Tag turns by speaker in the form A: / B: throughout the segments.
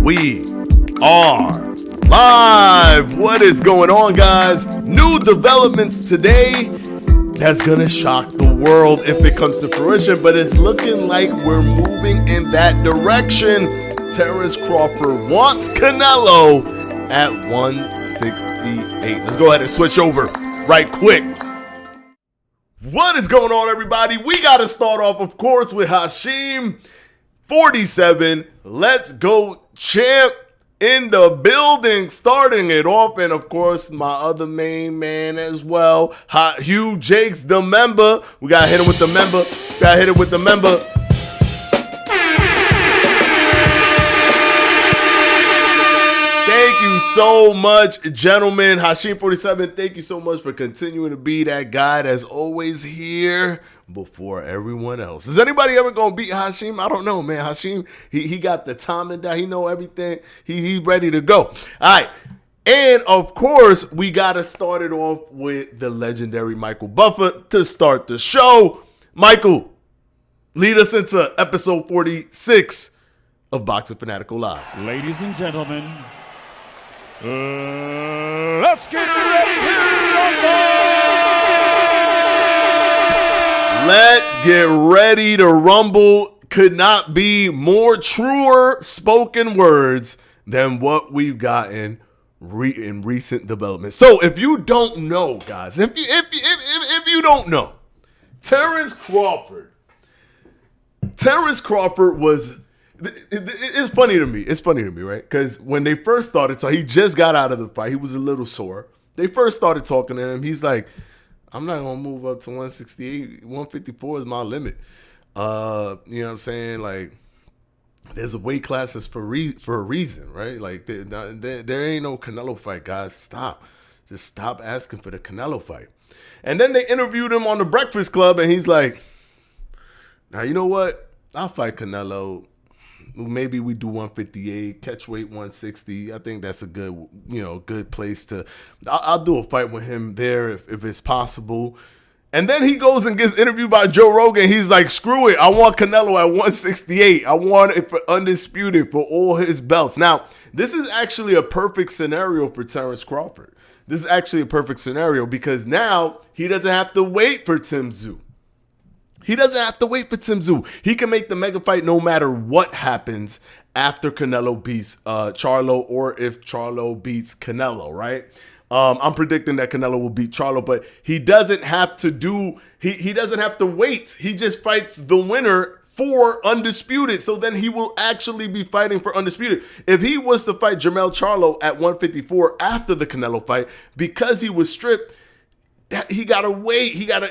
A: We are live. What is going on, guys? New developments today that's gonna shock the world if it comes to fruition, but it's looking like we're moving in that direction. Terence Crawford wants Canelo at 168. Let's go ahead and switch over right quick. What is going on, everybody? We got to start off, of course, with Ep.47. Let's go, champ, in the building, starting it off. And, of course, my other main man as well, Hot Hugh Jakes, the member. We got to hit him with the member. Thank you so much, gentlemen. Ep.47, thank you so much for continuing to be that guy that's always here before everyone else. Is anybody ever going to beat Hashim? I don't know, man. Hashim, he got the timing down. He know everything. He's ready to go. All right. And, of course, we got to start it off with the legendary Michael Buffer to start the show. Michael, lead us into episode 46 of Boxing Fanatico Live.
B: Ladies and gentlemen, let's get ready to rumble!
A: Let's get ready to rumble. Could not be more truer spoken words than what we've gotten in recent developments. So if you don't know, guys, if you don't know, Terence Crawford was... It's funny to me. Right? Because when they first started, so he just got out of the fight. He was a little sore. They first started talking to him. He's like, I'm not going to move up to 168. 154 is my limit. You know what I'm saying? Like, there's a weight classes for a reason, right? Like, there ain't no Canelo fight, guys. Stop. Just stop asking for the Canelo fight. And then they interviewed him on the Breakfast Club, and he's like, now, you know what? I'll fight Canelo. Maybe we do 158, catch weight 160. I think that's a good place to. I'll do a fight with him there if it's possible. And then he goes and gets interviewed by Joe Rogan. He's like, screw it. I want Canelo at 168. I want it for undisputed for all his belts. Now, this is actually a perfect scenario for Terence Crawford. This is actually a perfect scenario because now he doesn't have to wait for Tim Tszyu. He can make the mega fight no matter what happens after Canelo beats Charlo or if Charlo beats Canelo, right? I'm predicting that Canelo will beat Charlo, but he doesn't have to he doesn't have to wait. He just fights the winner for undisputed. So then he will actually be fighting for undisputed. If he was to fight Jermell Charlo at 154 after the Canelo fight, because he was stripped, he gotta wait. He gotta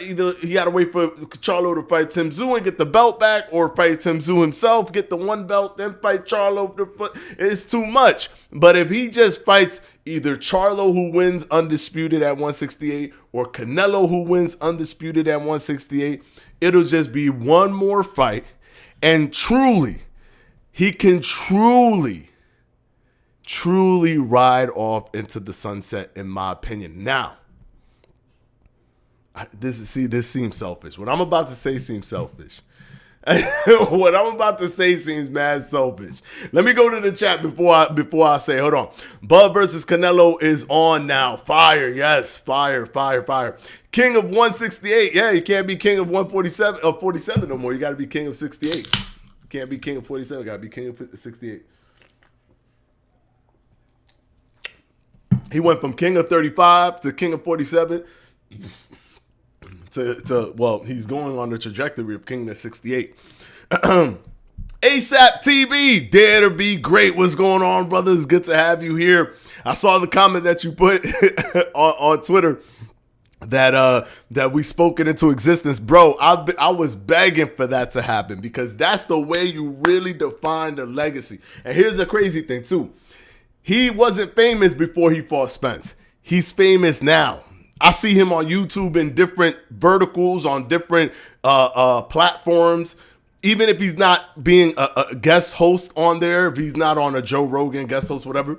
A: wait for Charlo to fight Tim Tszyu and get the belt back, or fight Tim Tszyu himself, get the one belt, then fight Charlo. It's too much. But if he just fights either Charlo, who wins undisputed at 168, or Canelo, who wins undisputed at 168, it'll just be one more fight, and he can truly ride off into the sunset, in my opinion. Now, this seems selfish. What I'm about to say seems selfish. What I'm about to say seems mad selfish. Let me go to the chat before I say, hold on. Bud versus Canelo is on now. Fire, yes, fire. King of 168. Yeah, you can't be king of 147 or 47 no more. You got to be king of 68. You can't be king of 47. Got to be king of 68. He went from king of 35 to king of 47. Well, he's going on the trajectory of king of 68. ASAP TV, dare to be great. What's going on, brothers? Good to have you here. I saw the comment that you put on Twitter that we spoke it into existence. Bro, I was begging for that to happen because that's the way you really define the legacy. And here's the crazy thing, too. He wasn't famous before he fought Spence. He's famous now. I see him on YouTube in different verticals, on different platforms. Even if he's not being a guest host on there, if he's not on a Joe Rogan guest host, whatever,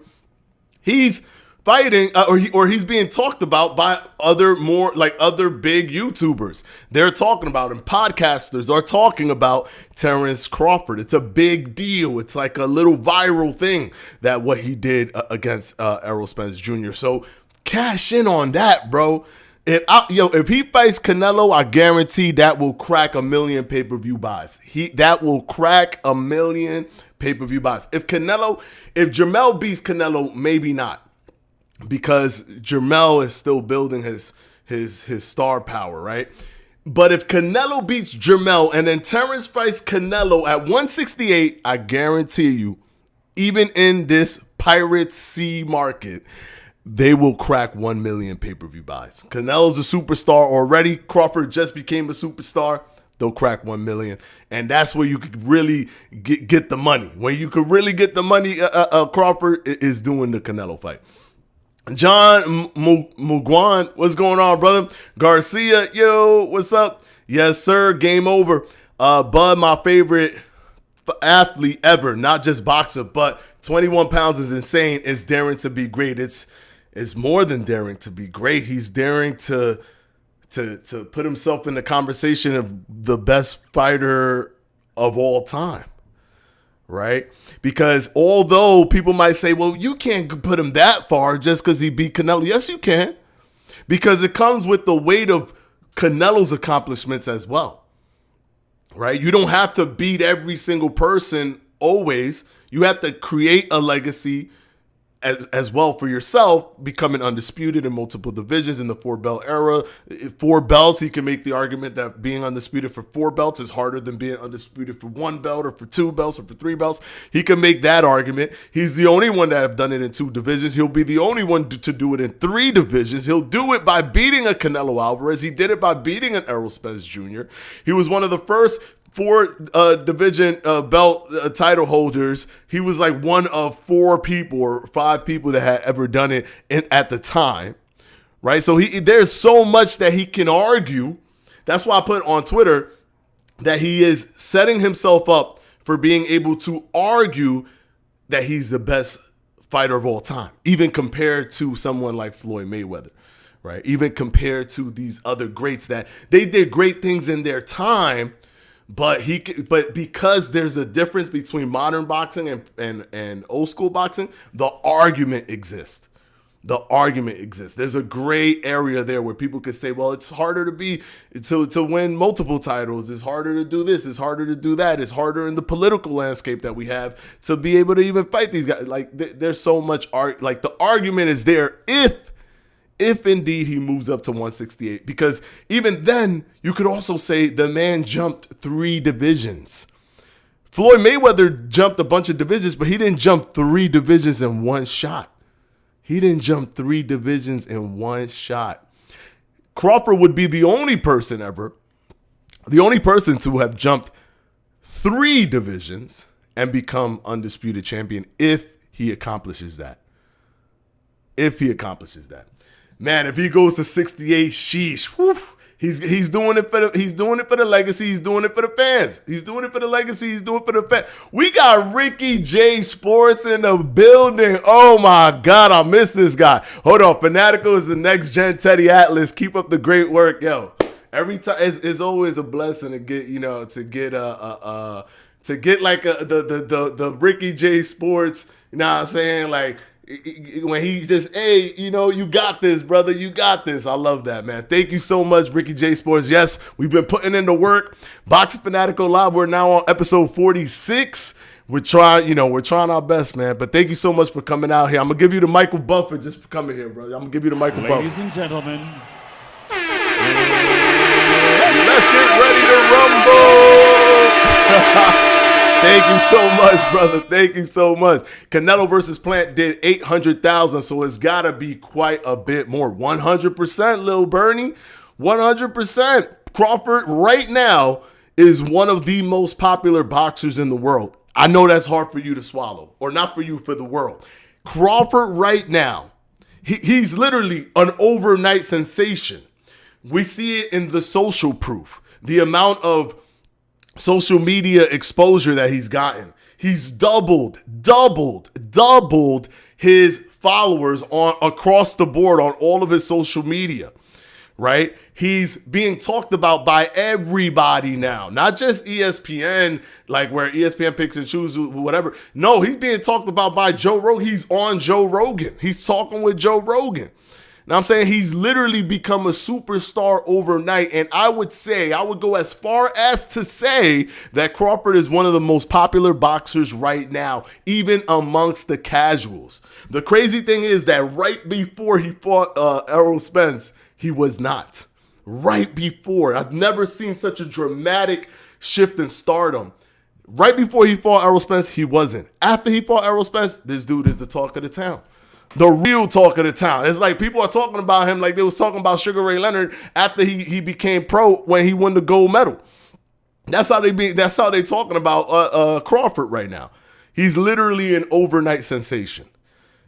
A: he's fighting, or he's being talked about by other big YouTubers. They're talking about him. Podcasters are talking about Terence Crawford. It's a big deal. It's like a little viral thing that what he did against Errol Spence Jr. So cash in on that, bro. If he fights Canelo, I guarantee that will crack 1 million pay-per-view buys. That will crack 1 million pay-per-view buys. If Jermell beats Canelo, maybe not, because Jermell is still building his star power, right? But if Canelo beats Jermell and then Terence fights Canelo at 168, I guarantee you, even in this Pirate Sea market, they will crack 1 million pay-per-view buys. Canelo's a superstar already. Crawford just became a superstar. They'll crack 1 million. And that's where you could really get the money. When you could really get the money, Crawford is doing the Canelo fight. John Mugwan, what's going on, brother? Garcia, yo, what's up? Yes, sir, game over. Bud, my favorite athlete ever, not just boxer, but 21 pounds is insane. It's daring to be great. It's more than daring to be great. He's daring to put himself in the conversation of the best fighter of all time, right? Because although people might say, well, you can't put him that far just because he beat Canelo. Yes, you can, because it comes with the weight of Canelo's accomplishments as well, right? You don't have to beat every single person always. You have to create a legacy as well for yourself, becoming undisputed in multiple divisions in the 4-belt era. 4 belts, he can make the argument that being undisputed for 4 belts is harder than being undisputed for 1 belt or for 2 belts or for 3 belts. He can make that argument. He's the only one that have done it in 2 divisions. He'll be the only one to do it in 3 divisions. He'll do it by beating a Canelo Alvarez. He did it by beating an Errol Spence Jr. He was one of the first 4 division belt title holders. He was like one of 4 people or 5 people that had ever done it at the time, right? So there's so much that he can argue. That's why I put on Twitter that he is setting himself up for being able to argue that he's the best fighter of all time, even compared to someone like Floyd Mayweather, right? Even compared to these other greats that they did great things in their time. But because there's a difference between modern boxing and old school boxing, the argument exists. The argument exists. There's a gray area there where people could say, well, it's harder to win multiple titles. It's harder to do this. It's harder to do that. It's harder in the political landscape that we have to be able to even fight these guys. Like there's so much like the argument is there if indeed he moves up to 168, because even then you could also say the man jumped 3 divisions. Floyd Mayweather jumped a bunch of divisions, but he didn't jump 3 divisions in one shot. Crawford would be the only person to have jumped 3 divisions and become undisputed champion if he accomplishes that. Man, if he goes to 68, sheesh, whew, he's doing it for the legacy. He's doing it for the fans. He's doing it for the legacy. He's doing it for the fans. We got Ricky J Sports in the building. Oh my God, I miss this guy. Hold on, Fanatico is the next gen Teddy Atlas. Keep up the great work, yo. Every time it's always a blessing to get the Ricky J Sports. You know what I'm saying, like. When he just, hey, you got this, brother. You got this. I love that, man. Thank you so much, Ricky J Sports. Yes, we've been putting in the work. Boxing Fanatico Live. We're now on episode 46. We're trying our best, man. But thank you so much for coming out here. I'm gonna give you the Michael Buffer just for coming here, brother. I'm gonna give you the Michael Buffer.
B: Ladies and gentlemen,
A: let's get ready to rumble. Thank you so much, brother. Thank you so much. Canelo versus Plant did 800,000, so it's got to be quite a bit more. 100%, Lil Bernie. 100%. Crawford right now is one of the most popular boxers in the world. I know that's hard for you to swallow, or not for you, for the world. Crawford right now, he's literally an overnight sensation. We see it in the social proof. The amount of social media exposure that he's gotten. He's doubled his followers on across the board on all of his social media, right? He's being talked about by everybody now, not just ESPN, like where ESPN picks and chooses whatever. No, he's being talked about by Joe Rogan. He's on Joe Rogan. He's talking with Joe Rogan. Now I'm saying he's literally become a superstar overnight. And I would go as far as to say that Crawford is one of the most popular boxers right now, even amongst the casuals. The crazy thing is that right before he fought Errol Spence, he was not. Right before. I've never seen such a dramatic shift in stardom. Right before he fought Errol Spence, he wasn't. After he fought Errol Spence, this dude is the talk of the town. The real talk of the town. It's like people are talking about him like they was talking about Sugar Ray Leonard after he became pro when he won the gold medal. That's how they talking about Crawford right now. He's literally an overnight sensation.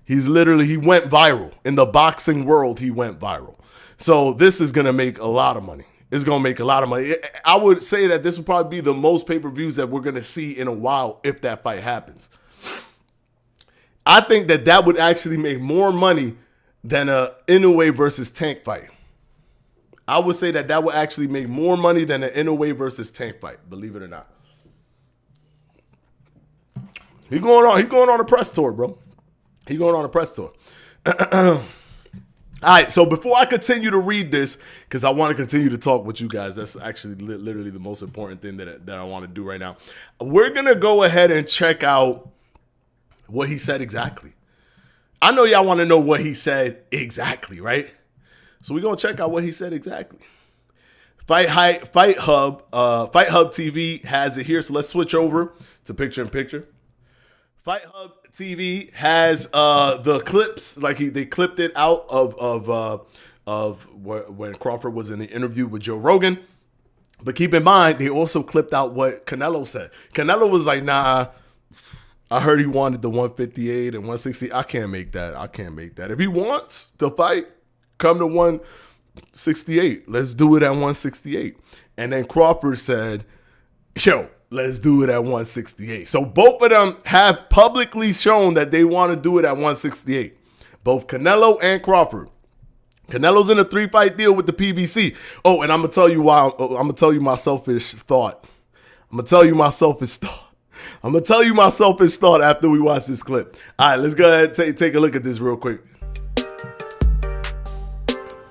A: He went viral. In the boxing world, he went viral. So this is going to make a lot of money. It's going to make a lot of money. I would say that this will probably be the most pay-per-views that we're going to see in a while if that fight happens. I think that would actually make more money than a Inoue versus Tank fight. I would say that would actually make more money than an Inoue versus Tank fight, believe it or not. He's going on a press tour, bro. He's going on a press tour. All right, so before I continue to read this, because I want to continue to talk with you guys, that's actually literally the most important thing that I want to do right now. We're going to go ahead and check out what he said exactly. I know y'all want to know what he said exactly, right? So we're going to check out what he said exactly. Fight Hub TV has it here, so let's switch over to picture-in-picture. Fight Hub TV has the clips, like they clipped it out of when Crawford was in the interview with Joe Rogan. But keep in mind, they also clipped out what Canelo said. Canelo was like, nah, I heard he wanted the 158 and 160. I can't make that. If he wants to fight, come to 168. Let's do it at 168. And then Crawford said, yo, let's do it at 168. So both of them have publicly shown that they want to do it at 168. Both Canelo and Crawford. Canelo's in a 3-fight deal with the PBC. Oh, and I'm going to tell you why. I'm going to tell you my selfish thought. I'm going to tell you my selfish thought after we watch this clip. All right, let's go ahead and take a look at this real quick.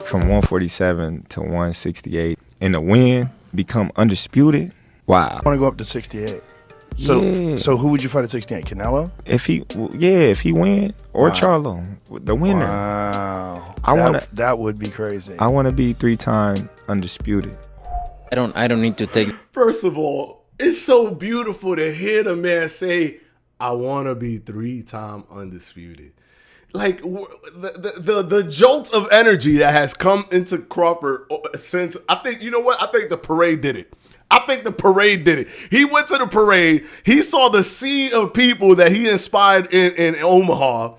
C: From 147 to 168. And the win, become undisputed. Wow.
D: I want to go up to 68. So who would you fight at 68? Canelo?
C: If he win, or Charlo, the winner.
D: Wow. That would be crazy.
C: I want to be 3-time undisputed.
E: I don't need to take.
A: First of all, it's so beautiful to hear the man say, I want to be 3-time undisputed. Like the jolt of energy that has come into Crawford since, I think the parade did it. He went to the parade. He saw the sea of people that he inspired in Omaha.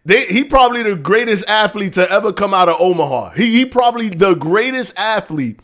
A: He probably the greatest athlete to ever come out of Omaha. He probably the greatest athlete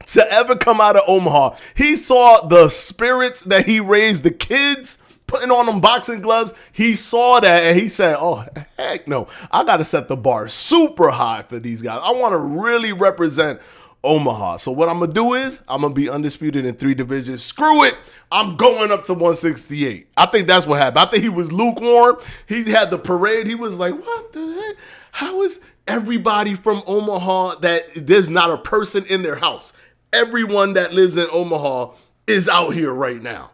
A: to ever come out of Omaha. He saw the spirits that he raised, the kids putting on them boxing gloves. He saw that and he said, oh, heck no. I got to set the bar super high for these guys. I want to really represent Omaha. So what I'm going to do is I'm going to be undisputed in 3 divisions. Screw it. I'm going up to 168. I think that's what happened. I think he was lukewarm. He had the parade. He was like, what the heck? How is everybody from Omaha that there's not a person in their house? Everyone that lives in Omaha is out here right now.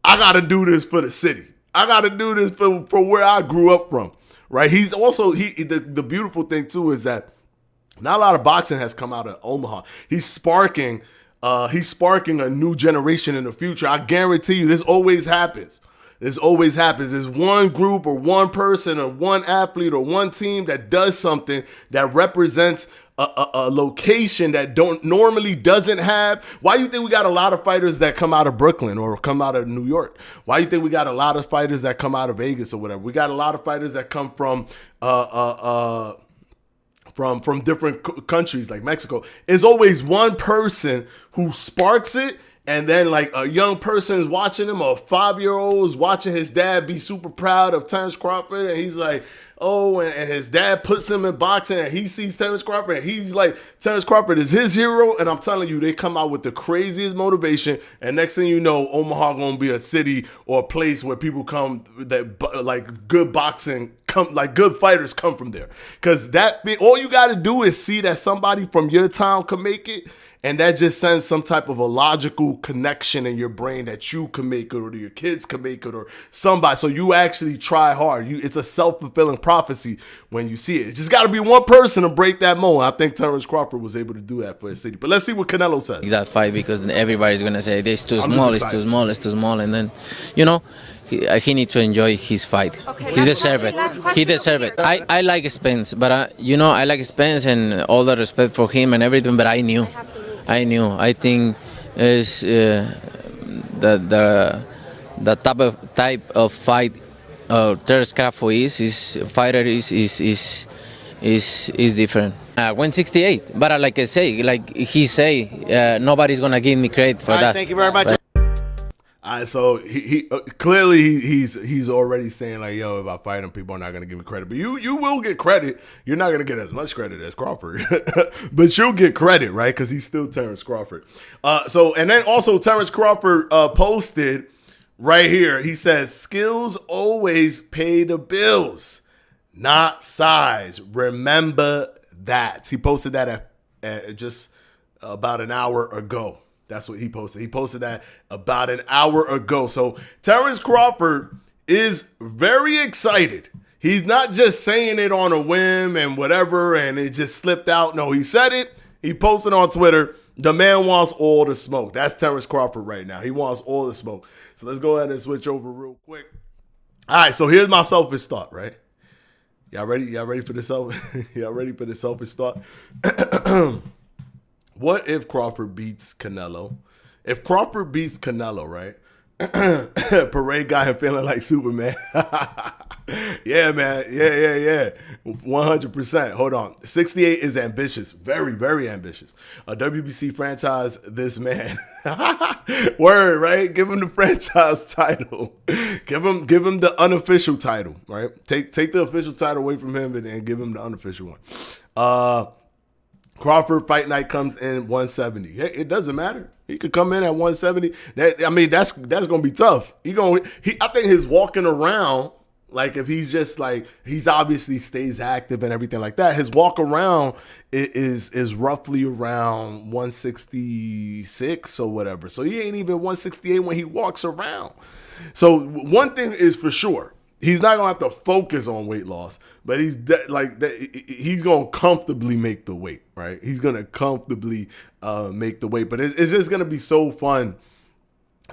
A: I got to do this for the city. I got to do this for where I grew up from, right? He's also, the beautiful thing too is that not a lot of boxing has come out of Omaha. He's sparking a new generation in the future. I guarantee you this always happens. There's one group or one person or one athlete or one team that does something that represents a location that normally doesn't have. Why do you think we got a lot of fighters that come out of Brooklyn or come out of New York? Why do you think we got a lot of fighters that come out of Vegas or whatever? We got a lot of fighters that come from different countries like Mexico. There's always one person who sparks it, and then like a young person is watching him, or a 5-year-old is watching his dad be super proud of Terence Crawford, and he's like, and his dad puts him in boxing, and he sees Terence Crawford, and he's like, Terence Crawford is his hero. And I'm telling you, they come out with the craziest motivation, and next thing you know, Omaha gonna be a city or a place where people come that like good boxing come, like good fighters come from there. Because all you got to do is see that somebody from your town can make it. And that just sends some type of a logical connection in your brain that you can make it, or your kids can make it, or somebody. So you actually try hard. It's a self-fulfilling prophecy when you see it. It just got to be one person to break that mold. I think Terence Crawford was able to do that for his city. But let's see what Canelo says.
E: that fight because then everybody's gonna say it's too small, it's too small, it's too small, and then, he need to enjoy his fight.
F: Okay,
E: He deserve it. He deserve it. I like Spence, but I like Spence and all the respect for him and everything. But I knew. I think is the type of fight Terence Crawford is different. 168, but like I say, like he say, nobody's gonna give me credit for that.
B: Thank you very much.
A: All right, so he clearly he's already saying like, yo, if I fight him, people are not gonna give me credit. But you will get credit. You're not gonna get as much credit as Crawford, but you'll get credit, right? Because he's still Terence Crawford. And then also Terence Crawford posted right here. He says, "Skills always pay the bills, not size. Remember that." He posted that at just about an hour ago. That's what he posted. He posted that about an hour ago. So Terence Crawford is very excited. He's not just saying it on a whim and whatever, and it just slipped out. No, he said it. He posted on Twitter. The man wants all the smoke. That's Terence Crawford right now. He wants all the smoke. So let's go ahead and switch over real quick. All right, so here's my selfish thought, right? Y'all ready? Y'all ready for this? Y'all ready for the selfish thought? What if Crawford beats Canelo? If Crawford beats Canelo, right? Parade got him feeling like Superman. Yeah, man. Yeah. 100%. Hold on. 68 is ambitious. Very, very ambitious. A WBC franchise, this man. Word, right? Give him the franchise title. Give him the unofficial title, right? Take the official title away from him and give him the unofficial one. Crawford fight night comes in 170. Hey, it doesn't matter. He could come in at 170. That's gonna be tough. I think his walking around, like if he's just like, he's obviously stays active and everything like that. His walk around is roughly around 166 or whatever. So he ain't even 168 when he walks around. So one thing is for sure. He's not gonna have to focus on weight loss, but he's gonna comfortably make the weight, right? He's gonna comfortably make the weight. But it's just gonna be so fun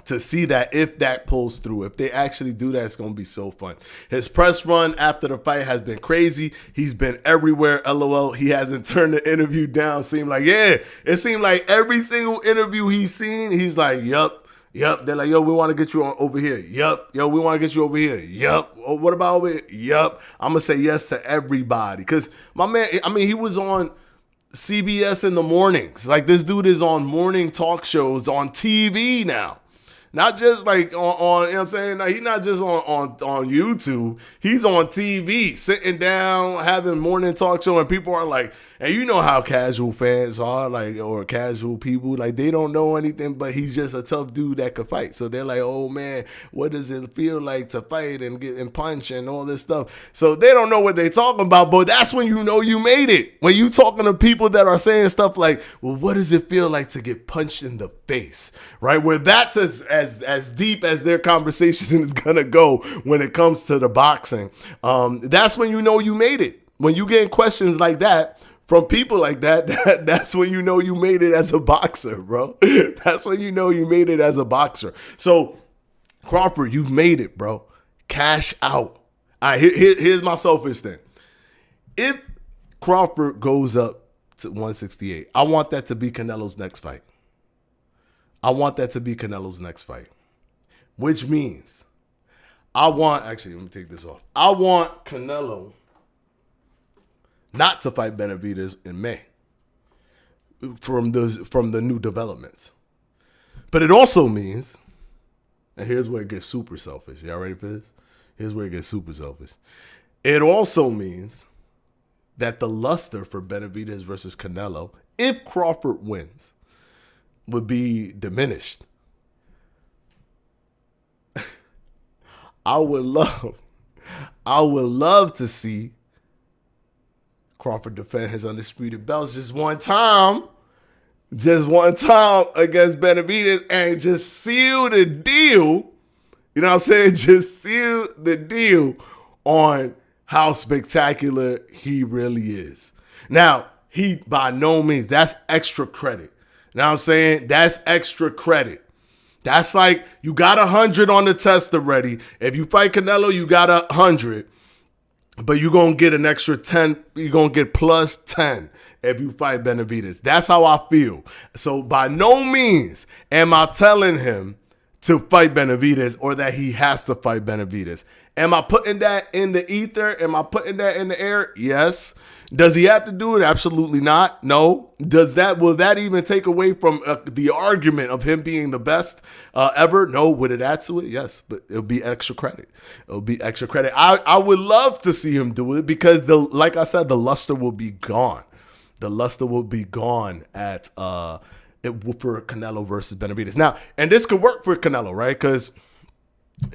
A: to see that if that pulls through. If they actually do that, it's gonna be so fun. His press run after the fight has been crazy. He's been everywhere. LOL. He hasn't turned the interview down. It seemed like every single interview he's seen, he's like, yup. They're like, yo, we want to get you over here. Yup. Yo, we want to get you over here. Yup. Oh, what about over here? Yup. I'm going to say yes to everybody. Because my man, he was on CBS in the mornings. Like, this dude is on morning talk shows on TV now. Not just like on you know what I'm saying? Like, he's not just on YouTube. He's on TV, sitting down, having morning talk show, and people are like, and you know how casual fans are, like, or casual people, like, they don't know anything, but he's just a tough dude that could fight. So they're like, oh man, what does it feel like to fight and get and punch and all this stuff? So they don't know what they're talking about, but that's when you know you made it. When you talking to people that are saying stuff like, well, what does it feel like to get punched in the face? Right? Where that's as deep as their conversation is gonna go when it comes to the boxing. That's when you know you made it. When you get questions like that from people like that, that's when you know you made it as a boxer, bro. That's when you know you made it as a boxer. So, Crawford, you've made it, bro. Cash out. All right, here's my selfish thing. If Crawford goes up to 168, I want that to be Canelo's next fight. Which means actually, let me take this off. I want Canelo not to fight Benavidez in May from the new developments. But it also means, and here's where it gets super selfish. Y'all ready for this? Here's where it gets super selfish. It also means that the luster for Benavidez versus Canelo, if Crawford wins, would be diminished. I would love to see Crawford defend his undisputed belts just one time against Benavidez and just seal the deal. You know what I'm saying? Just seal the deal on how spectacular he really is. Now, he by no means, that's extra credit. You know what I'm saying? That's extra credit. That's like you got 100 on the test already. If you fight Canelo, you got 100. But you're going to get an extra 10. You're going to get plus 10 if you fight Benavidez. That's how I feel. So by no means am I telling him to fight Benavidez or that he has to fight Benavidez. Am I putting that in the ether? Am I putting that in the air? Yes. Does he have to do it? Absolutely not. No. Will that even take away from the argument of him being the best ever? No. Would it add to it? Yes, but it'll be extra credit. It'll be extra credit. I would love to see him do it because like I said, the luster will be gone. The luster will be gone for Canelo versus Benavidez. Now, and this could work for Canelo, right? Because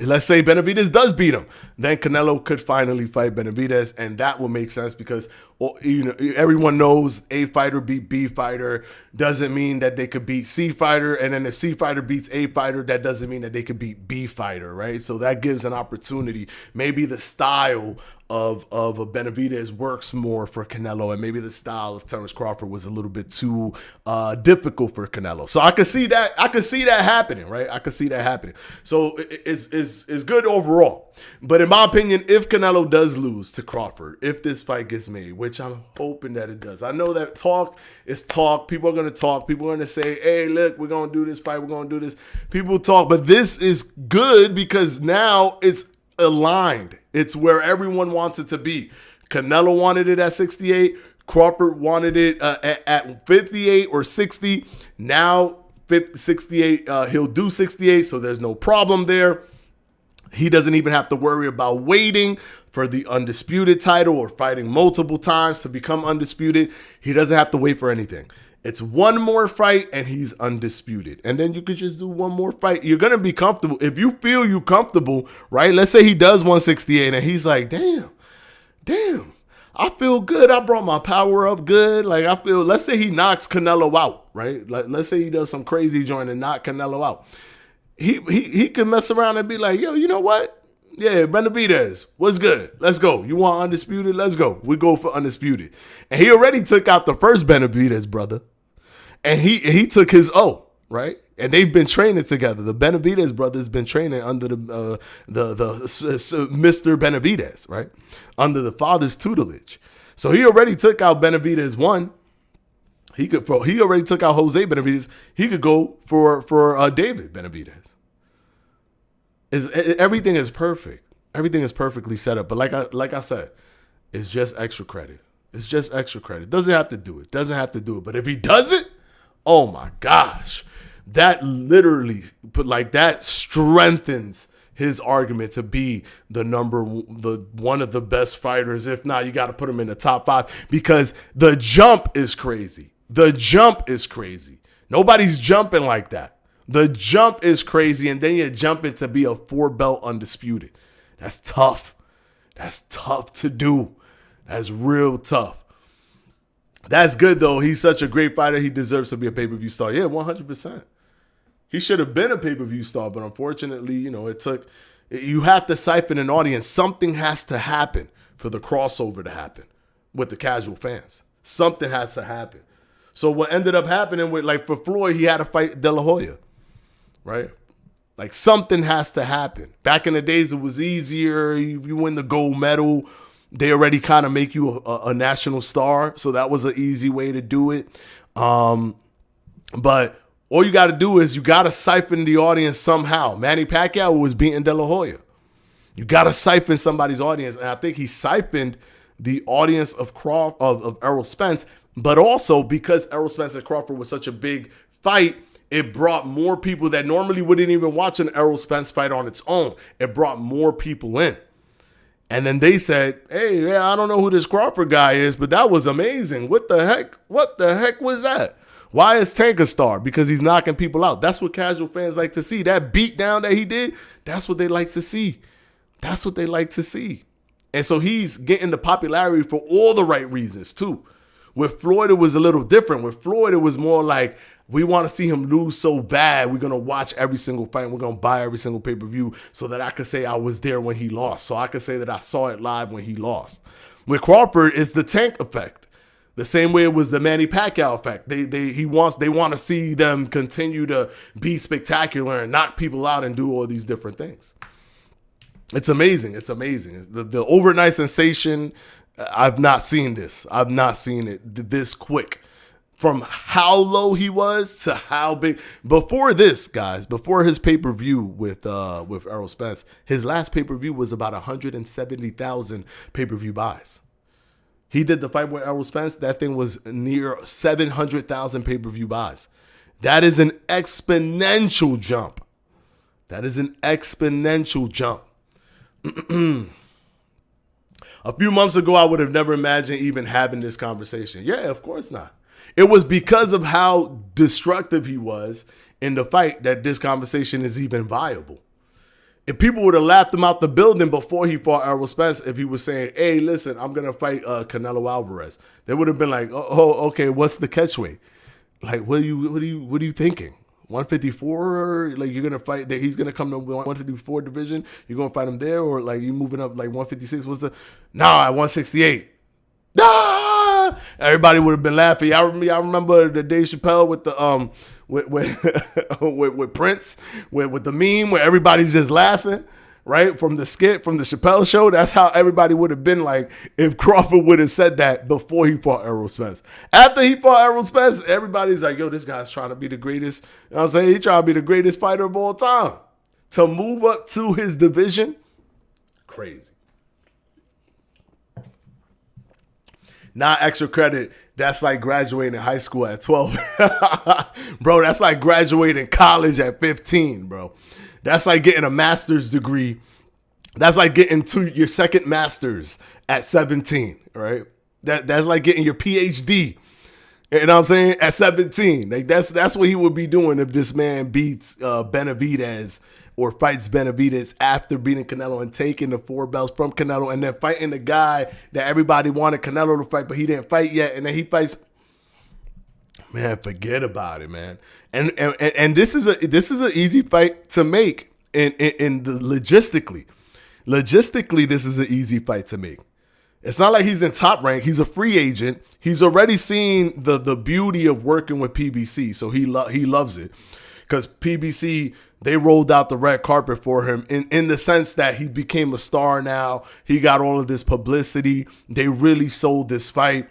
A: let's say Benavidez does beat him, then Canelo could finally fight Benavidez, and that will make sense because everyone knows A fighter beat B fighter doesn't mean that they could beat C fighter, and then if C fighter beats A fighter, that doesn't mean that they could beat B fighter, right? So that gives an opportunity. Maybe the style of a Benavidez works more for Canelo, and maybe the style of Terence Crawford was a little bit too difficult for Canelo. So I could see that. I could see that happening, right? I could see that happening. So it's good overall. But in my opinion, if Canelo does lose to Crawford, if this fight gets made, which I'm hoping that it does, I know that talk is talk. People are going to talk. People are going to say, hey, look, we're going to do this fight. We're going to do this. People talk. But this is good because now it's aligned. It's where everyone wants it to be. Canelo wanted it at 68. Crawford wanted it at 58 or 60. Now 68, he'll do 68, so there's no problem there. He doesn't even have to worry about waiting for the undisputed title or fighting multiple times to become undisputed. He doesn't have to wait for anything. It's one more fight and he's undisputed. And then you could just do one more fight. You're going to be comfortable. If you feel you comfortable, right? Let's say he does 168 and he's like, damn, I feel good. I brought my power up good. Like I feel, let's say he knocks Canelo out, right? Like let's say he does some crazy joint and knock Canelo out. He could mess around and be like, yo, you know what? Yeah, Benavidez, what's good? Let's go. You want undisputed? Let's go. We go for undisputed. And he already took out the first Benavidez brother. And he took his O, right? And they've been training together. The Benavidez brothers been training under the Mr. Benavidez, right? Under the father's tutelage. So he already took out Benavidez 1. He already took out Jose Benavidez. He could go for David Benavidez. Everything is perfect. Everything is perfectly set up. But like I said, it's just extra credit. It's just extra credit. Doesn't have to do it. But if he does it, oh my gosh, that literally that strengthens his argument to be the one of the best fighters. If not, you got to put him in the top 5 because the jump is crazy. Nobody's jumping like that. The jump is crazy, and then you jump it to be a 4-belt undisputed. That's tough. That's tough to do. That's real tough. That's good, though. He's such a great fighter. He deserves to be a pay-per-view star. Yeah, 100%. He should have been a pay-per-view star, but unfortunately, you have to siphon an audience. Something has to happen for the crossover to happen with the casual fans. Something has to happen. So what ended up happening for Floyd, he had to fight De La Hoya, right? Like something has to happen. Back in the days, it was easier. You win the gold medal. They already kind of make you a national star. So that was an easy way to do it. But all you got to do is you got to siphon the audience somehow. Manny Pacquiao was beating De La Hoya. You got to siphon somebody's audience. And I think he siphoned the audience of Errol Spence. But also because Errol Spence and Crawford was such a big fight, it brought more people that normally wouldn't even watch an Errol Spence fight on its own. It brought more people in. And then they said, hey, yeah, I don't know who this Crawford guy is, but that was amazing. What the heck? What the heck was that? Why is Tank a star? Because he's knocking people out. That's what casual fans like to see. That beat down that he did, that's what they like to see. That's what they like to see. And so he's getting the popularity for all the right reasons, too. With Floyd, it was a little different. With Floyd, it was more like, we want to see him lose so bad. We're going to watch every single fight. We're going to buy every single pay-per-view so that I could say I was there when he lost. So I could say that I saw it live when he lost. With Crawford, it's the Tank effect. The same way it was the Manny Pacquiao effect. They want to see them continue to be spectacular and knock people out and do all these different things. It's amazing. It's amazing. The overnight sensation, I've not seen this. I've not seen it this quick. From how low he was to how big. Before this, guys, before his pay-per-view with Errol Spence, his last pay-per-view was about 170,000 pay-per-view buys. He did the fight with Errol Spence. That thing was near 700,000 pay-per-view buys. That is an exponential jump. That is an exponential jump. A few months ago, I would have never imagined even having this conversation. Yeah, of course not. It was because of how destructive he was in the fight that this conversation is even viable. If people would have laughed him out the building before he fought Errol Spence, if he was saying, hey, listen, I'm going to fight Canelo Alvarez, they would have been like, oh, okay, what's the catchweight? Like, what are you thinking? 154? Like, you're going to fight, he's going to come to 154 division? You're going to fight him there? Or like, you moving up like 156? At 168. Ah! Everybody would have been laughing. I remember the Dave Chappelle with the with Prince with the meme where everybody's just laughing, right? From the skit from the Chappelle show. That's how everybody would have been like if Crawford would have said that before he fought Errol Spence. After he fought Errol Spence, everybody's like, yo, this guy's trying to be the greatest. You know what I'm saying? He's trying to be the greatest fighter of all time. To move up to his division, crazy. Not extra credit. That's like graduating high school at 12. Bro, that's like graduating college at 15, bro. That's like getting a master's degree. That's like getting to your second master's at 17, right? That's like getting your PhD. You know what I'm saying? At 17. Like that's what he would be doing if this man beats Benavidez or fights Benavidez after beating Canelo and taking the 4 belts from Canelo and then fighting the guy that everybody wanted Canelo to fight, but he didn't fight yet. And then he fights. Man, forget about it, man. And this is an easy fight to make in the logistically. Logistically, this is an easy fight to make. It's not like he's in top rank. He's a free agent. He's already seen the beauty of working with PBC, so he loves it. Because PBC, they rolled out the red carpet for him in the sense that he became a star now. He got all of this publicity. They really sold this fight.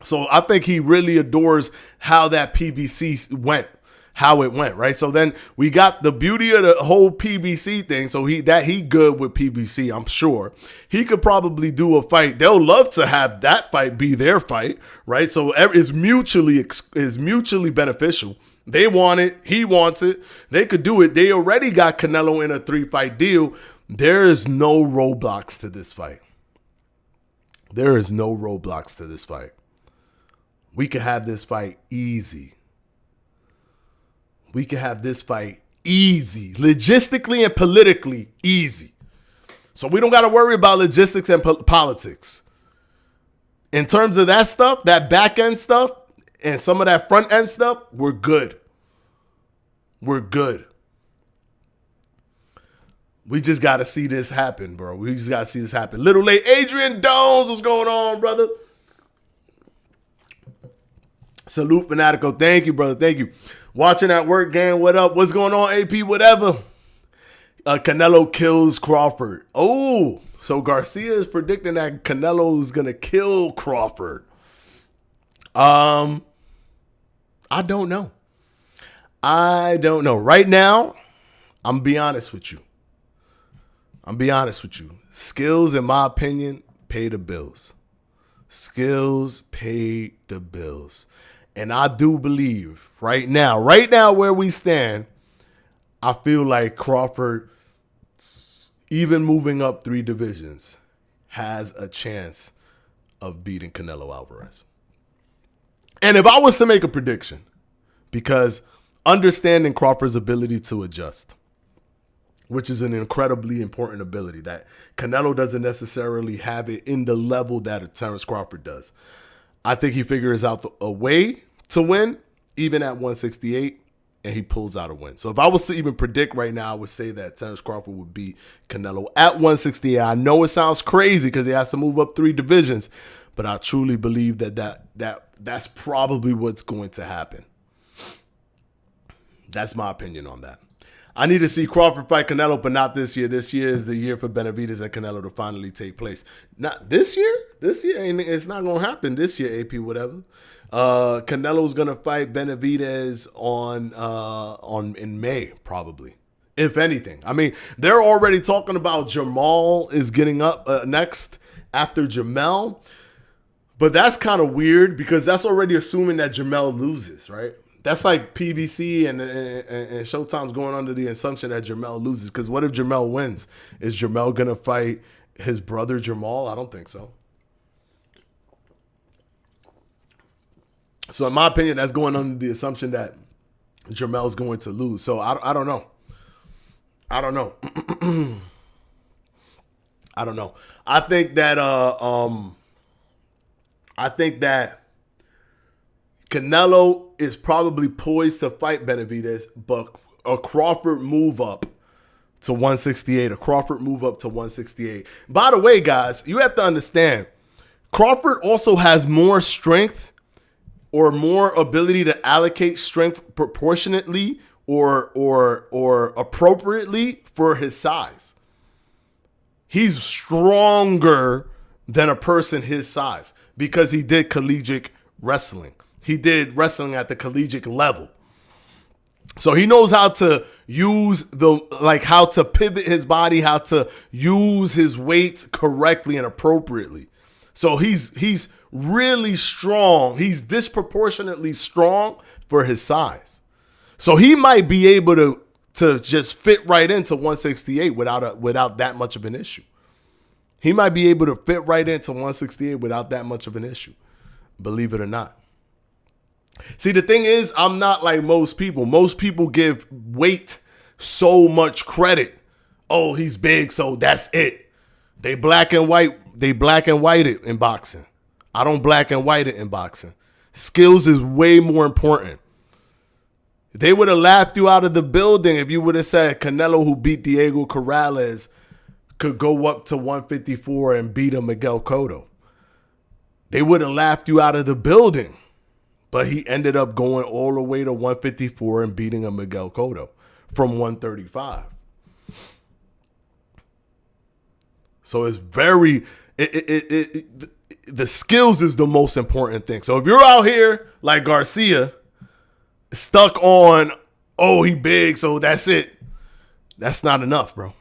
A: So I think he really adores how that PBC went, how it went, right? So then we got the beauty of the whole PBC thing. So he good with PBC, I'm sure. He could probably do a fight. They'll love to have that fight be their fight, right? So it's mutually beneficial. They want it. He wants it. They could do it. They already got Canelo in a 3-fight deal. There is no roadblocks to this fight. There is no roadblocks to this fight. We could have this fight easy. We could have this fight easy. Logistically and politically easy. So we don't got to worry about logistics and politics. In terms of that stuff, that back end stuff, and some of that front end stuff, we're good. We're good. We just got to see this happen, bro. We just got to see this happen. Little late Adrian Dones, what's going on, brother? Salute, Fanatico. Thank you, brother. Thank you. Watching at work, gang. What up? What's going on, AP? Whatever. Canelo kills Crawford. Oh, so Garcia is predicting that Canelo is going to kill Crawford. I don't know. Right now, I'm be honest with you. Skills, in my opinion, pay the bills. Skills pay the bills. And I do believe right now where we stand, I feel like Crawford, even moving up 3 divisions, has a chance of beating Canelo Alvarez. And if I was to make a prediction, because understanding Crawford's ability to adjust, which is an incredibly important ability that Canelo doesn't necessarily have it in the level that a Terence Crawford does. I think he figures out a way to win, even at 168, and he pulls out a win. So if I was to even predict right now, I would say that Terence Crawford would beat Canelo at 168. I know it sounds crazy because he has to move up 3 divisions, but I truly believe that's probably what's going to happen. That's my opinion on that. I need to see Crawford fight Canelo, but not this year. This year is the year for Benavidez and Canelo to finally take place. Not this year. This year, it's not going to happen this year, AP, whatever. Canelo's going to fight Benavidez in May, probably, if anything. I mean, they're already talking about Jamal is getting up next after Jamel, but that's kind of weird because that's already assuming that Jamel loses, right? That's like PBC and Showtime's going under the assumption that Jamel loses. Because what if Jamel wins? Is Jamel going to fight his brother Jamal? I don't think so. So in my opinion, that's going under the assumption that Jamel's going to lose. So I don't know. I don't know. I don't know. I think that Canelo is probably poised to fight Benavidez, but a Crawford move up to 168. A Crawford move up to 168. By the way, guys, you have to understand, Crawford also has more strength or more ability to allocate strength proportionately or appropriately for his size. He's stronger than a person his size because he did collegiate wrestling. He did wrestling at the collegiate level. So he knows how to use how to pivot his body, how to use his weight correctly and appropriately. So he's really strong. He's disproportionately strong for his size. So he might be able to just fit right into 168 without that much of an issue. He might be able to fit right into 168 without that much of an issue, believe it or not. See, the thing is, I'm not like most people. Most people give weight so much credit. Oh, he's big, so that's it. They black and white it in boxing. I don't black and white it in boxing. Skills is way more important. They would have laughed you out of the building if you would have said Canelo, who beat Diego Corrales, could go up to 154 and beat a Miguel Cotto. They would have laughed you out of the building. But he ended up going all the way to 154 and beating a Miguel Cotto from 135. So it's the skills is the most important thing. So if you're out here like Garcia, stuck on, oh, he big, so that's it. That's not enough, bro.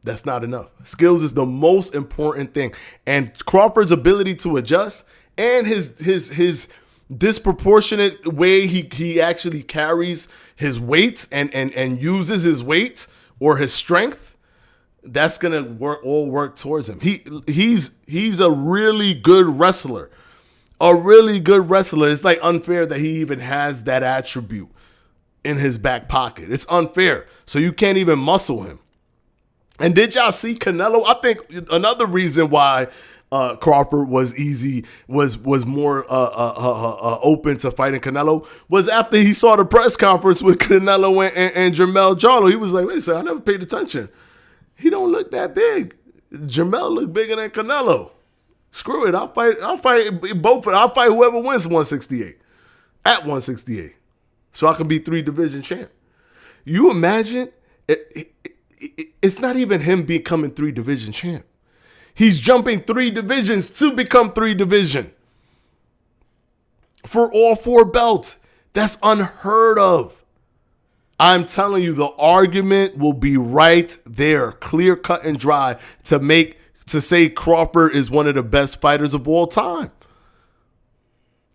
A: That's not enough. Skills is the most important thing. And Crawford's ability to adjust and his disproportionate way he actually carries his weight and uses his weight or his strength, that's gonna work towards him. He's a really good wrestler. A really good wrestler. It's like unfair that he even has that attribute in his back pocket. It's unfair. So you can't even muscle him. And did y'all see Canelo? I think another reason why Crawford was more open to fighting Canelo was after he saw the press conference with Canelo and Jermell Charlo. He was like, wait a second, I never paid attention. He don't look that big. Jermell look bigger than Canelo. Screw it, I'll fight both. I'll fight whoever wins 168 at 168, so I can be 3 division champ. You imagine? It's not even him becoming 3 division champ. He's jumping 3 divisions to become 3 division for all 4 belts. That's unheard of. I'm telling you, the argument will be right there, clear, cut, and dry to say Crawford is one of the best fighters of all time.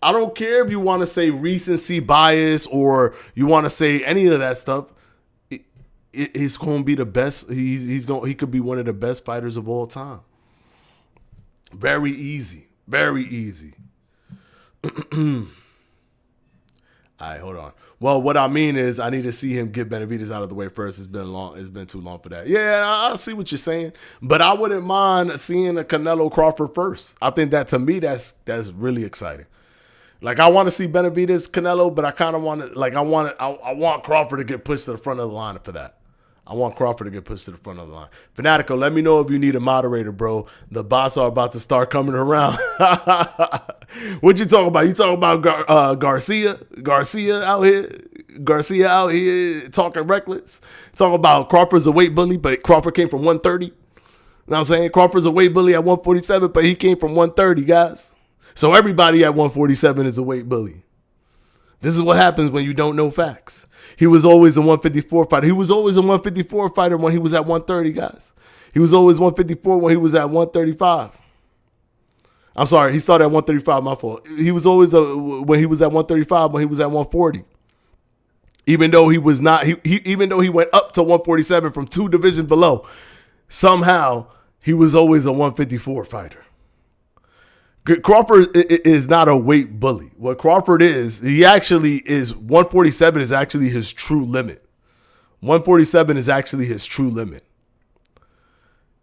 A: I don't care if you want to say recency bias or you want to say any of that stuff. It's going to be the best. He could be one of the best fighters of all time. Very easy. Very easy. All right, hold on. Well, what I mean is I need to see him get Benavidez out of the way first. It's been long. It's been too long for that. Yeah, I see what you're saying. But I wouldn't mind seeing a Canelo Crawford first. I think that, to me, that's really exciting. Like, I want to see Benavidez Canelo, but I kind of want to, like, I want Crawford to get pushed to the front of the line for that. I want Crawford to get pushed to the front of the line. Fanatico, let me know if you need a moderator, bro. The bots are about to start coming around. What you talking about? You talking about Garcia? Garcia out here talking reckless? Talking about Crawford's a weight bully, but Crawford came from 130. You know what I'm saying? Crawford's a weight bully at 147, but he came from 130, guys. So everybody at 147 is a weight bully. This is what happens when you don't know facts. He was always a 154 fighter. He was always a 154 fighter when he was at 130, guys. He was always 154 when he was at 135. I'm sorry, he started at 135, my fault. He was always when he was at 135, when he was at 140. Even though he was not, even though he went up to 147 from 2 divisions below, somehow he was always a 154 fighter. Crawford is not a weight bully. What Crawford is, he actually is 147 is actually his true limit. 147 is actually his true limit.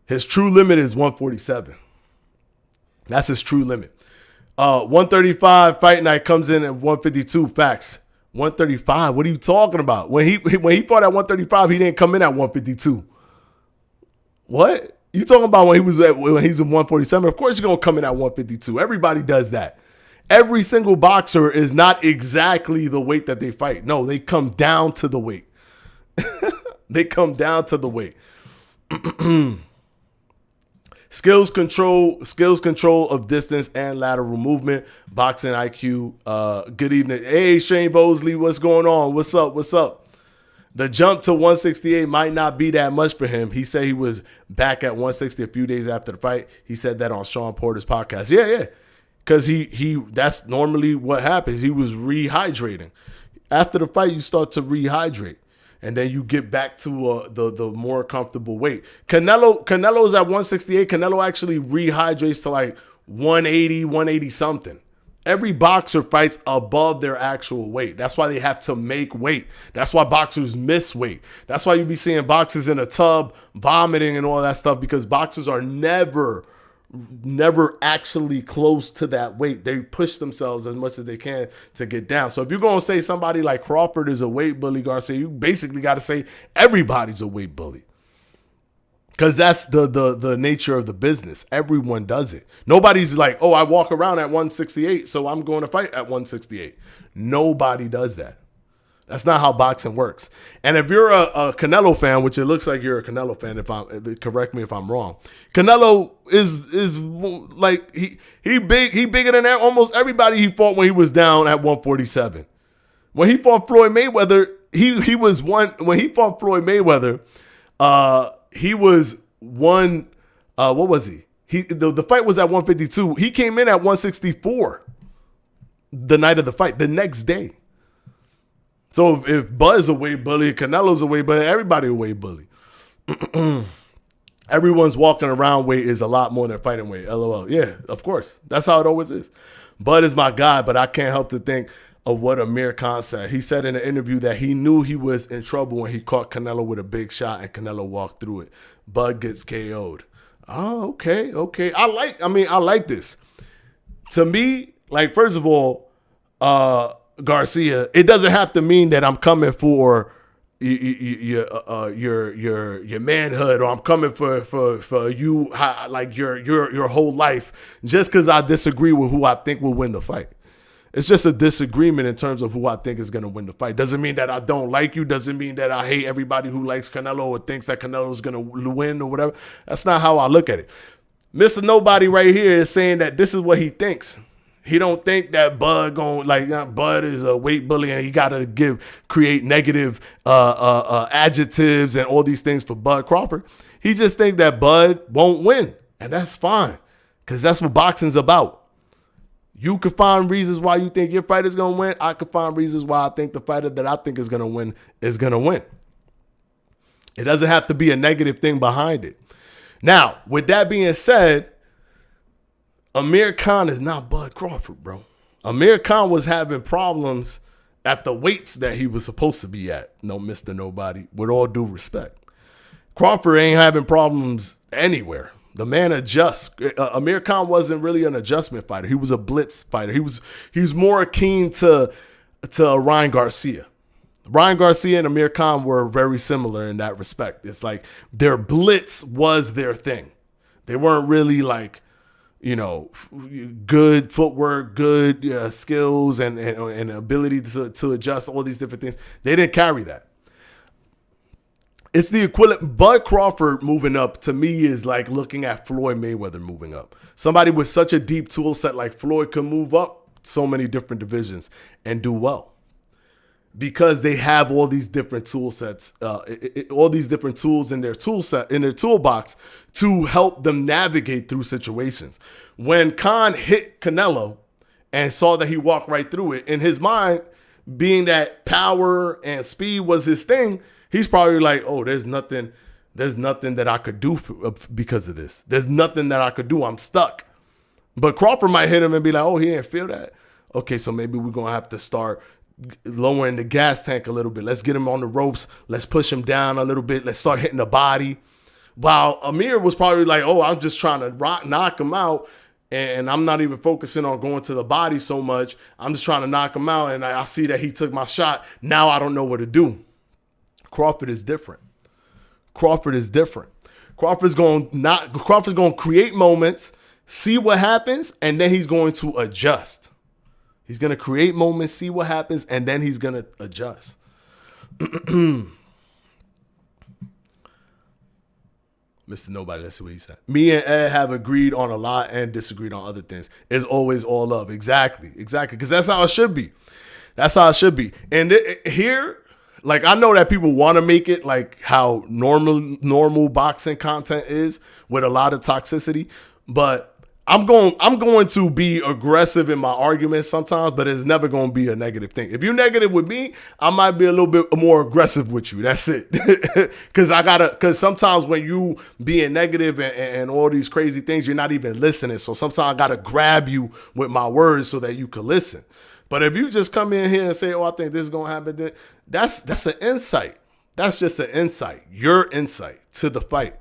A: His true limit is 147. That's his true limit. 135 fight night comes in at 152. Facts. 135. What are you talking about? When he fought at 135, he didn't come in at 152. What? You talking about when he's in 147? Of course you're going to come in at 152. Everybody does that. Every single boxer is not exactly the weight that they fight. No, they come down to the weight. They come down to the weight. Skills control of distance and lateral movement. Boxing IQ. Good evening. Hey, Shane Bosley, what's going on? What's up? The jump to 168 might not be that much for him. He said he was back at 160 a few days after the fight. He said that on Sean Porter's podcast. Yeah. Because he that's normally what happens. He was rehydrating. After the fight, you start to rehydrate. And then you get back to the more comfortable weight. Canelo's at 168. Canelo actually rehydrates to like 180 something. Every boxer fights above their actual weight. That's why they have to make weight. That's why boxers miss weight. That's why you be seeing boxers in a tub vomiting and all that stuff, because boxers are never actually close to that weight. They push themselves as much as they can to get down. So if you're going to say somebody like Crawford is a weight bully, Garcia, you basically got to say everybody's a weight bully. Because that's the nature of the business. Everyone does it. Nobody's like, oh, I walk around at 168, so I'm going to fight at 168. Nobody does that. That's not how boxing works. And if you're a Canelo fan, which it looks like you're a Canelo fan, correct me if I'm wrong. Canelo is like he bigger than almost everybody he fought when he was down at 147. When he fought Floyd Mayweather, he was one. When he fought Floyd Mayweather, he was one. What was he? The fight was at 152. He came in at 164 the night of the fight, the next day. So if Bud's a weight bully, Canelo's a weight bully, everybody a weight bully. Everyone's walking around weight is a lot more than fighting weight. LOL. Yeah, of course. That's how it always is. Bud is my guy, but I can't help to think of what Amir Khan said. He said in an interview that he knew he was in trouble when he caught Canelo with a big shot and Canelo walked through it. Bud gets KO'd. Oh, okay. I like this. To me, like, first of all, Garcia, it doesn't have to mean that I'm coming for your manhood, or I'm coming for you, like your whole life, just because I disagree with who I think will win the fight. It's just a disagreement in terms of who I think is going to win the fight. Doesn't mean that I don't like you. Doesn't mean that I hate everybody who likes Canelo or thinks that Canelo is going to win or whatever. That's not how I look at it. Mr. Nobody right here is saying that this is what he thinks. He don't think that Bud Bud is a weight bully and he got to create negative adjectives and all these things for Bud Crawford. He just thinks that Bud won't win, and that's fine, because that's what boxing's about. You could find reasons why you think your fighter's going to win. I could find reasons why I think the fighter that I think is going to win is going to win. It doesn't have to be a negative thing behind it. Now, with that being said, Amir Khan is not Bud Crawford, bro. Amir Khan was having problems at the weights that he was supposed to be at. No, Mr. Nobody, with all due respect. Crawford ain't having problems anywhere. The man adjusts. Amir Khan wasn't really an adjustment fighter. He was a blitz fighter. He was more akin to Ryan Garcia. Ryan Garcia and Amir Khan were very similar in that respect. It's like their blitz was their thing. They weren't really like, good footwork, good skills, and ability to adjust all these different things. They didn't carry that. It's the equivalent. Bud Crawford moving up to me is like looking at Floyd Mayweather moving up. Somebody with such a deep tool set like Floyd can move up so many different divisions and do well because they have all these different tool sets, all these different tools in their tool set, in their toolbox to help them navigate through situations. When Khan hit Canelo and saw that he walked right through it, in his mind, being that power and speed was his thing, he's probably like, oh, there's nothing that I could do because of this. There's nothing that I could do. I'm stuck. But Crawford might hit him and be like, oh, he didn't feel that. Okay, so maybe we're going to have to start lowering the gas tank a little bit. Let's get him on the ropes. Let's push him down a little bit. Let's start hitting the body. While Amir was probably like, oh, I'm just trying to knock him out. And I'm not even focusing on going to the body so much. I'm just trying to knock him out. And I see that he took my shot. Now I don't know what to do. Crawford is different. Crawford is different. Crawford's going to create moments, see what happens, and then he's going to adjust. He's going to create moments, see what happens, and then he's going to adjust. Mr. Nobody, let's see what he said. Me and Ed have agreed on a lot and disagreed on other things. It's always all love. Exactly. Because that's how it should be. That's how it should be. And here, like, I know that people want to make it like how normal boxing content is with a lot of toxicity, but I'm going to be aggressive in my arguments sometimes, but it's never going to be a negative thing. If you're negative with me, I might be a little bit more aggressive with you. That's it. Because sometimes when you being negative and all these crazy things, you're not even listening. So sometimes I got to grab you with my words so that you can listen. But if you just come in here and say, oh, I think this is going to happen, that's an insight. That's just an insight. Your insight to the fight.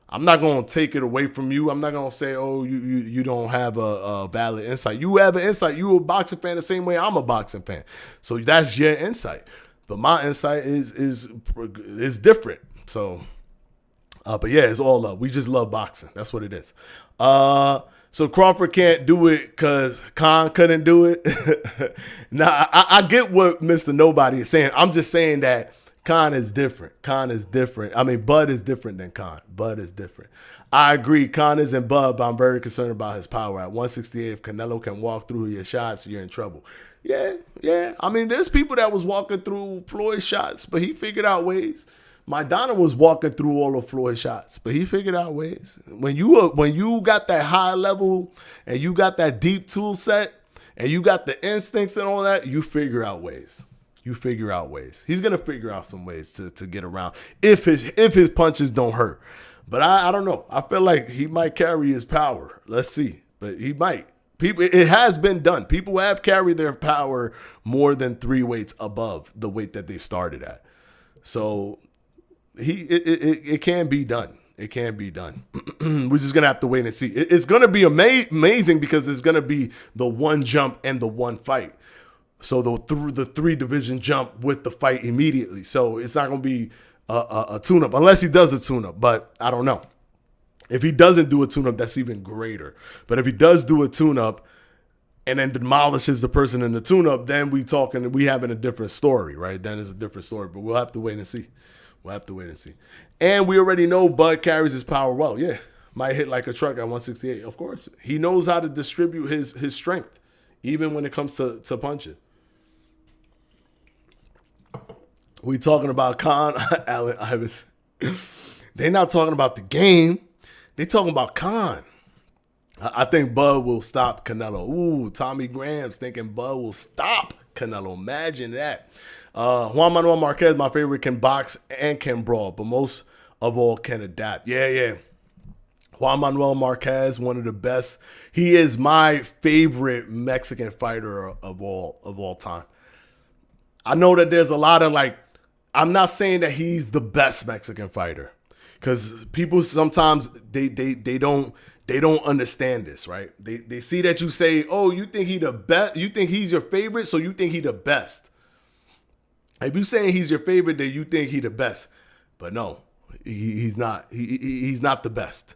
A: I'm not going to take it away from you. I'm not going to say, oh, you don't have a valid insight. You have an insight. You a boxing fan the same way I'm a boxing fan. So that's your insight. But my insight is different. So, but yeah, it's all love. We just love boxing. That's what it is. So Crawford can't do it because Khan couldn't do it. Now, I get what Mr. Nobody is saying. I'm just saying that Khan is different. Khan is different. I mean, Bud is different than Khan. Bud is different. I agree. Khan isn't Bud, but I'm very concerned about his power. At 168, if Canelo can walk through your shots, you're in trouble. Yeah. I mean, there's people that was walking through Floyd's shots, but he figured out ways. Maidana was walking through all of Floyd's shots, but he figured out ways. When you got that high level and you got that deep tool set and you got the instincts and all that, you figure out ways. He's gonna figure out some ways to get around if his punches don't hurt. But I don't know. I feel like he might carry his power. Let's see. But he might. It has been done. People have carried their power more than 3 weights above the weight that they started at. So it can be done. It can be done. We're just gonna have to wait and see. It's gonna be amazing because it's gonna be the one jump and the one fight. So the 3-division jump with the fight immediately. So it's not going to be a tune-up unless he does a tune-up. But I don't know. If he doesn't do a tune-up, that's even greater. But if he does do a tune-up and then demolishes the person in the tune-up, then we having a different story, right? Then it's a different story. But we'll have to wait and see. And we already know Bud carries his power well. Yeah, might hit like a truck at 168. Of course. He knows how to distribute his strength, even when it comes to punching. We talking about Khan, Allen Iverson. They're not talking about the game. They talking about Khan. I think Bud will stop Canelo. Ooh, Tommy Graham's thinking Bud will stop Canelo. Imagine that. Juan Manuel Marquez, my favorite, can box and can brawl, but most of all can adapt. Yeah. Juan Manuel Marquez, one of the best. He is my favorite Mexican fighter of all time. I know that there's a lot of I'm not saying that he's the best Mexican fighter, because people sometimes they don't understand this, right? They see that you say, oh, you think he the best, you think he's your favorite, so you think he the best. If you saying he's your favorite, then you think he the best. But no, he's not. He's not the best.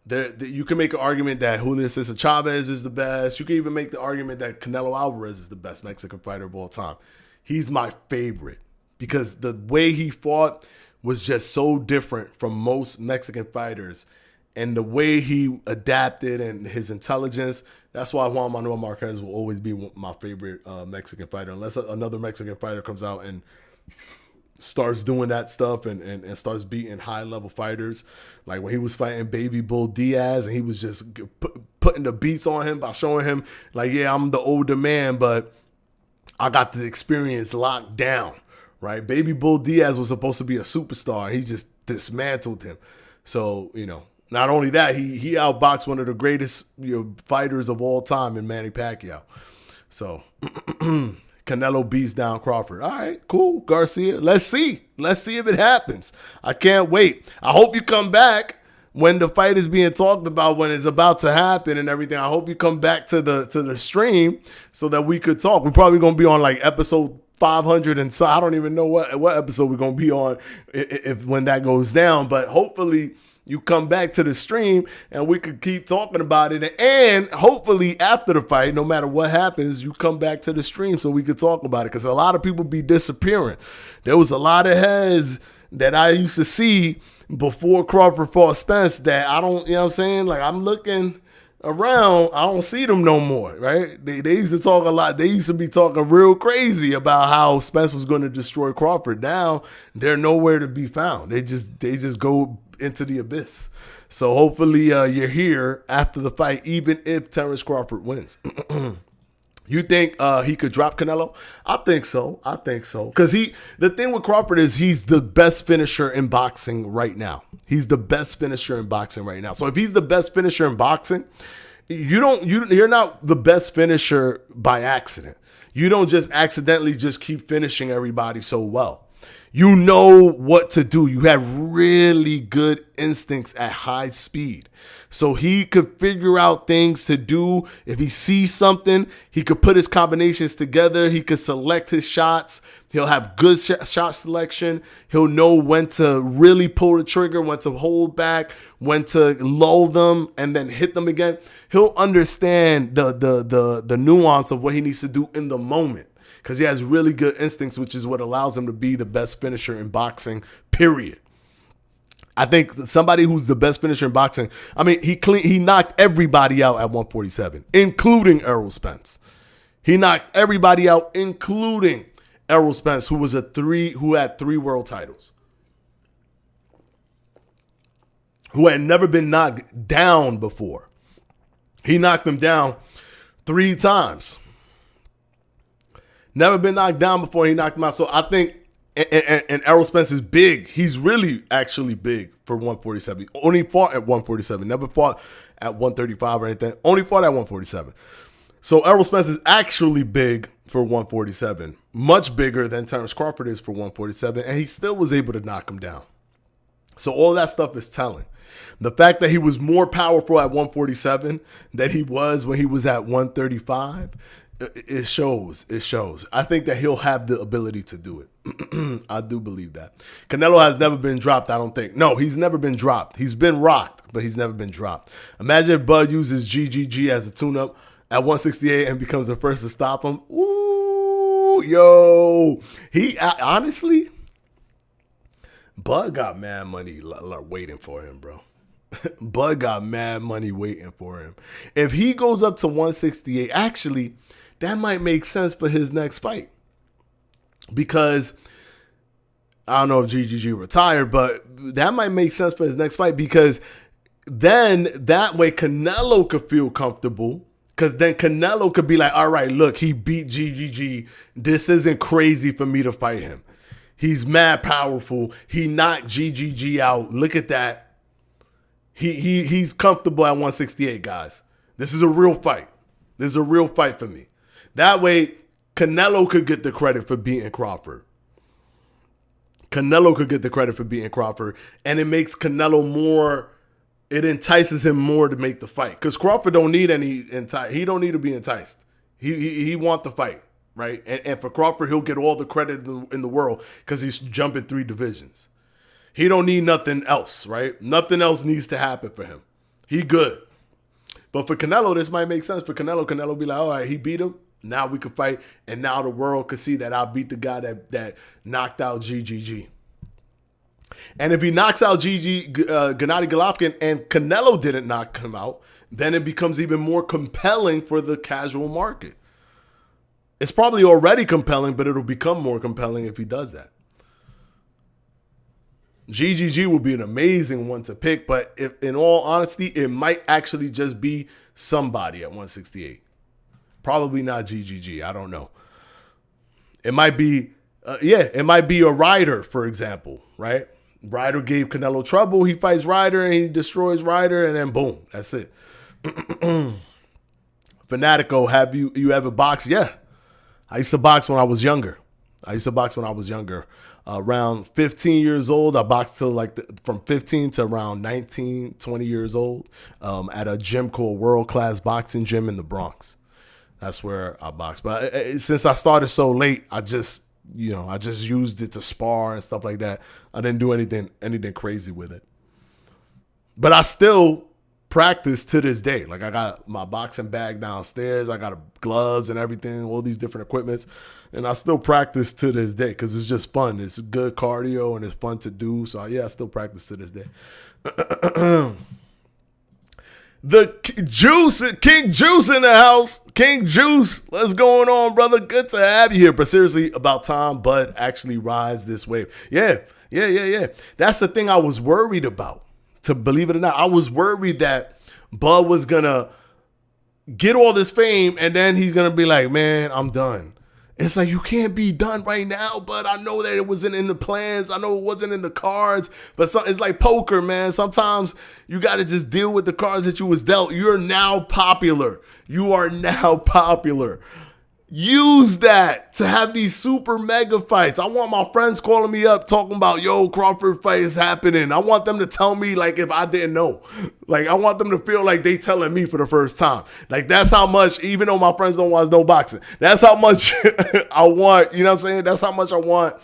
A: You can make an argument that Julio Cesar Chavez is the best. You can even make the argument that Canelo Alvarez is the best Mexican fighter of all time. He's my favorite because the way he fought was just so different from most Mexican fighters, and the way he adapted and his intelligence. That's why Juan Manuel Marquez will always be my favorite Mexican fighter, unless another Mexican fighter comes out and starts doing that stuff and starts beating high-level fighters. Like when he was fighting Baby Bull Diaz, and he was just putting the beats on him by showing him, like, yeah, I'm the older man, but I got the experience locked down, right? Baby Bull Diaz was supposed to be a superstar. He just dismantled him. So, not only that, he outboxed one of the greatest fighters of all time in Manny Pacquiao. So Canelo beats down Crawford. All right, cool, Garcia. Let's see if it happens. I can't wait. I hope you come back when the fight is being talked about, when it's about to happen and everything. I hope you come back to the stream so that we could talk. We're probably gonna be on episode 500, and so I don't even know what episode we're gonna be on if when that goes down. But hopefully you come back to the stream and we could keep talking about it. And hopefully after the fight, no matter what happens, you come back to the stream so we could talk about it. Because a lot of people be disappearing. There was a lot of heads that I used to see before Crawford fought Spence that I don't, you know what I'm saying? I'm looking around, I don't see them no more, right? They used to talk a lot. They used to be talking real crazy about how Spence was going to destroy Crawford. Now they're nowhere to be found. They just go into the abyss. So hopefully you're here after the fight, even if Terence Crawford wins. You think he could drop Canelo? I think so. Because the thing with Crawford is he's the best finisher in boxing right now. He's the best finisher in boxing right now. So if he's the best finisher in boxing, you're not the best finisher by accident. You don't just accidentally just keep finishing everybody so well. You know what to do. You have really good instincts at high speed. So he could figure out things to do. If he sees something, he could put his combinations together. He could select his shots. He'll have good shot selection. He'll know when to really pull the trigger, when to hold back, when to lull them and then hit them again. He'll understand the nuance of what he needs to do in the moment, because he has really good instincts, which is what allows him to be the best finisher in boxing, period. I think somebody who's the best finisher in boxing, I mean, he knocked everybody out at 147, including Errol Spence. He knocked everybody out, including Errol Spence, who had 3 world titles, who had never been knocked down before. He knocked him down 3 times. Never been knocked down before. He knocked him out. So I think, and Errol Spence is big. He's really actually big for 147. Only fought at 147. Never fought at 135 or anything. Only fought at 147. So Errol Spence is actually big for 147. Much bigger than Terence Crawford is for 147. And he still was able to knock him down. So all that stuff is telling. The fact that he was more powerful at 147 than he was when he was at 135, it shows. I think that he'll have the ability to do it. I do believe that. Canelo has never been dropped, I don't think. No, he's never been dropped. He's been rocked, but he's never been dropped. Imagine if Bud uses GGG as a tune-up at 168 and becomes the first to stop him. Ooh, yo. Honestly, Bud got mad money waiting for him, bro. Bud got mad money waiting for him. If he goes up to 168, actually, that might make sense for his next fight. Because I don't know if GGG retired, but that might make sense for his next fight, because then that way Canelo could feel comfortable, because then Canelo could be like, all right, look, he beat GGG. This isn't crazy for me to fight him. He's mad powerful. He knocked GGG out. Look at that. He's comfortable at 168, guys. This is a real fight. This is a real fight for me. That way, Canelo could get the credit for beating Crawford. Canelo could get the credit for beating Crawford, and it makes Canelo more. It entices him more to make the fight because Crawford don't need any. He don't need to be enticed. He want the fight, right? And for Crawford, he'll get all the credit in the world because he's jumping 3 divisions. He don't need nothing else, right? Nothing else needs to happen for him. He good. But for Canelo, this might make sense. For Canelo be like, all right, he beat him. Now we can fight, and now the world could see that I beat the guy that knocked out GGG. And if he knocks out Gennady Golovkin and Canelo didn't knock him out, then it becomes even more compelling for the casual market. It's probably already compelling, but it'll become more compelling if he does that. GGG will be an amazing one to pick, but if, in all honesty, it might actually just be somebody at 168. Probably not GGG. I don't know. It might be, it might be a Ryder, for example, right? Ryder gave Canelo trouble. He fights Ryder and he destroys Ryder, and then boom, that's it. Fanatico, have you ever boxed? Yeah. I used to box when I was younger. Around 15 years old, I boxed till from 15 to around 19, 20 years old at a gym called World Class Boxing Gym in the Bronx. That's where I boxed. But since I started so late, I just used it to spar and stuff like that. I didn't do anything crazy with it. But I still practice to this day. Like, I got my boxing bag downstairs. I got gloves and everything, all these different equipments. And I still practice to this day because it's just fun. It's good cardio and it's fun to do. So, yeah, I still practice to this day. The King Juice in the house. King Juice, what's going on, brother? Good to have you here. But seriously, about time Bud actually rides this wave. Yeah. That's the thing I was worried about. To believe it or not, I was worried that Bud was going to get all this fame and then he's going to be like, man, I'm done. It's like, you can't be done right now, but I know that it wasn't in the plans. I know it wasn't in the cards, but it's like poker, man. Sometimes you got to just deal with the cards that you was dealt. You're now popular. You are now popular. Use that to have these super mega fights. I want my friends calling me up talking about, yo, Crawford fight is happening. I want them to tell me like if I didn't know. Like, I want them to feel like they telling me for the first time. Like, that's how much, even though my friends don't watch no boxing, that's how much I want, you know what I'm saying? That's how much I want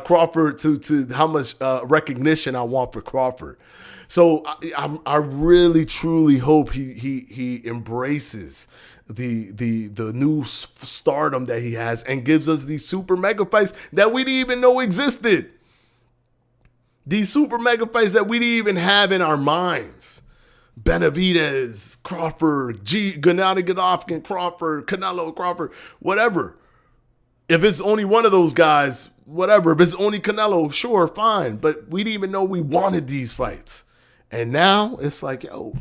A: Crawford to how much recognition I want for Crawford. So I really, truly hope he embraces the new stardom that he has and gives us these super mega fights that we didn't even know existed. These super mega fights that we didn't even have in our minds. Benavidez, Crawford, Gennady Golovkin, Crawford, Canelo, Crawford, whatever. If it's only one of those guys, whatever. If it's only Canelo, sure, fine. But we didn't even know we wanted these fights. And now it's like, yo.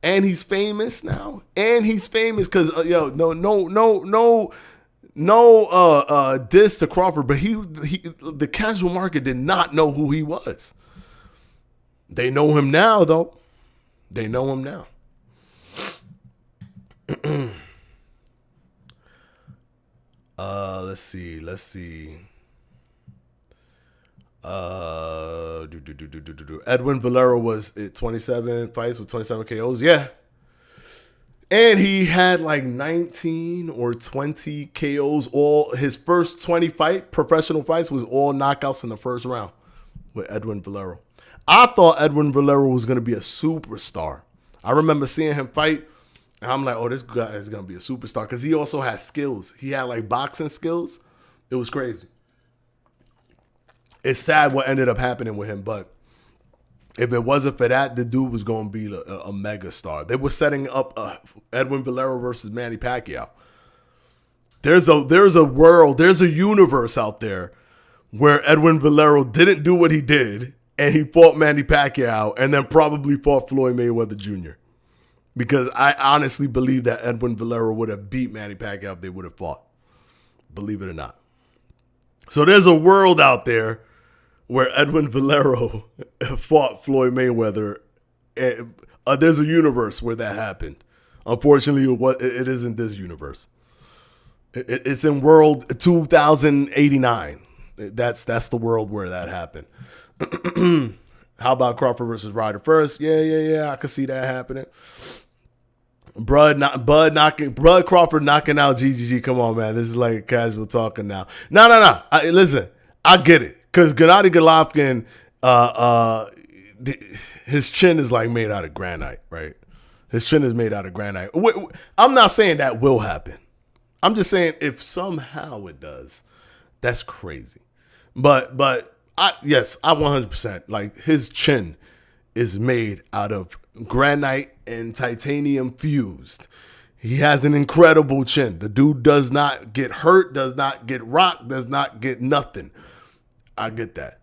A: And he's famous now. And he's famous because, no diss to Crawford, but the casual market did not know who he was. They know him now, though. They know him now. Let's see. Edwin Valero was at 27 fights with 27 KOs. Yeah. And he had like 19 or 20 KOs. All his first 20 professional fights was all knockouts in the first round with Edwin Valero. I thought Edwin Valero was going to be a superstar. I remember seeing him fight, and I'm like, oh, this guy is going to be a superstar because he also has skills. He had like boxing skills. It was crazy. It's sad what ended up happening with him, but if it wasn't for that, the dude was going to be a mega star. They were setting up Edwin Valero versus Manny Pacquiao. There's a world, there's a universe out there where Edwin Valero didn't do what he did, and he fought Manny Pacquiao, and then probably fought Floyd Mayweather Jr. Because I honestly believe that Edwin Valero would have beat Manny Pacquiao if they would have fought. Believe it or not. So there's a world out there where Edwin Valero fought Floyd Mayweather There's a universe where that happened. Unfortunately, it isn't this universe. It's in world 2089. That's the world where that happened. How about Crawford versus Ryder first? Yeah. I could see that happening. Bud Crawford knocking out GGG. Come on, man. This is like casual talking now. No. Listen, I get it. Because Gennady Golovkin, his chin is like made out of granite, right? His chin is made out of granite. I'm not saying that will happen. I'm just saying if somehow it does, that's crazy. But I 100%, like, his chin is made out of granite and titanium fused. He has an incredible chin. The dude does not get hurt, does not get rocked, does not get nothing. I get that.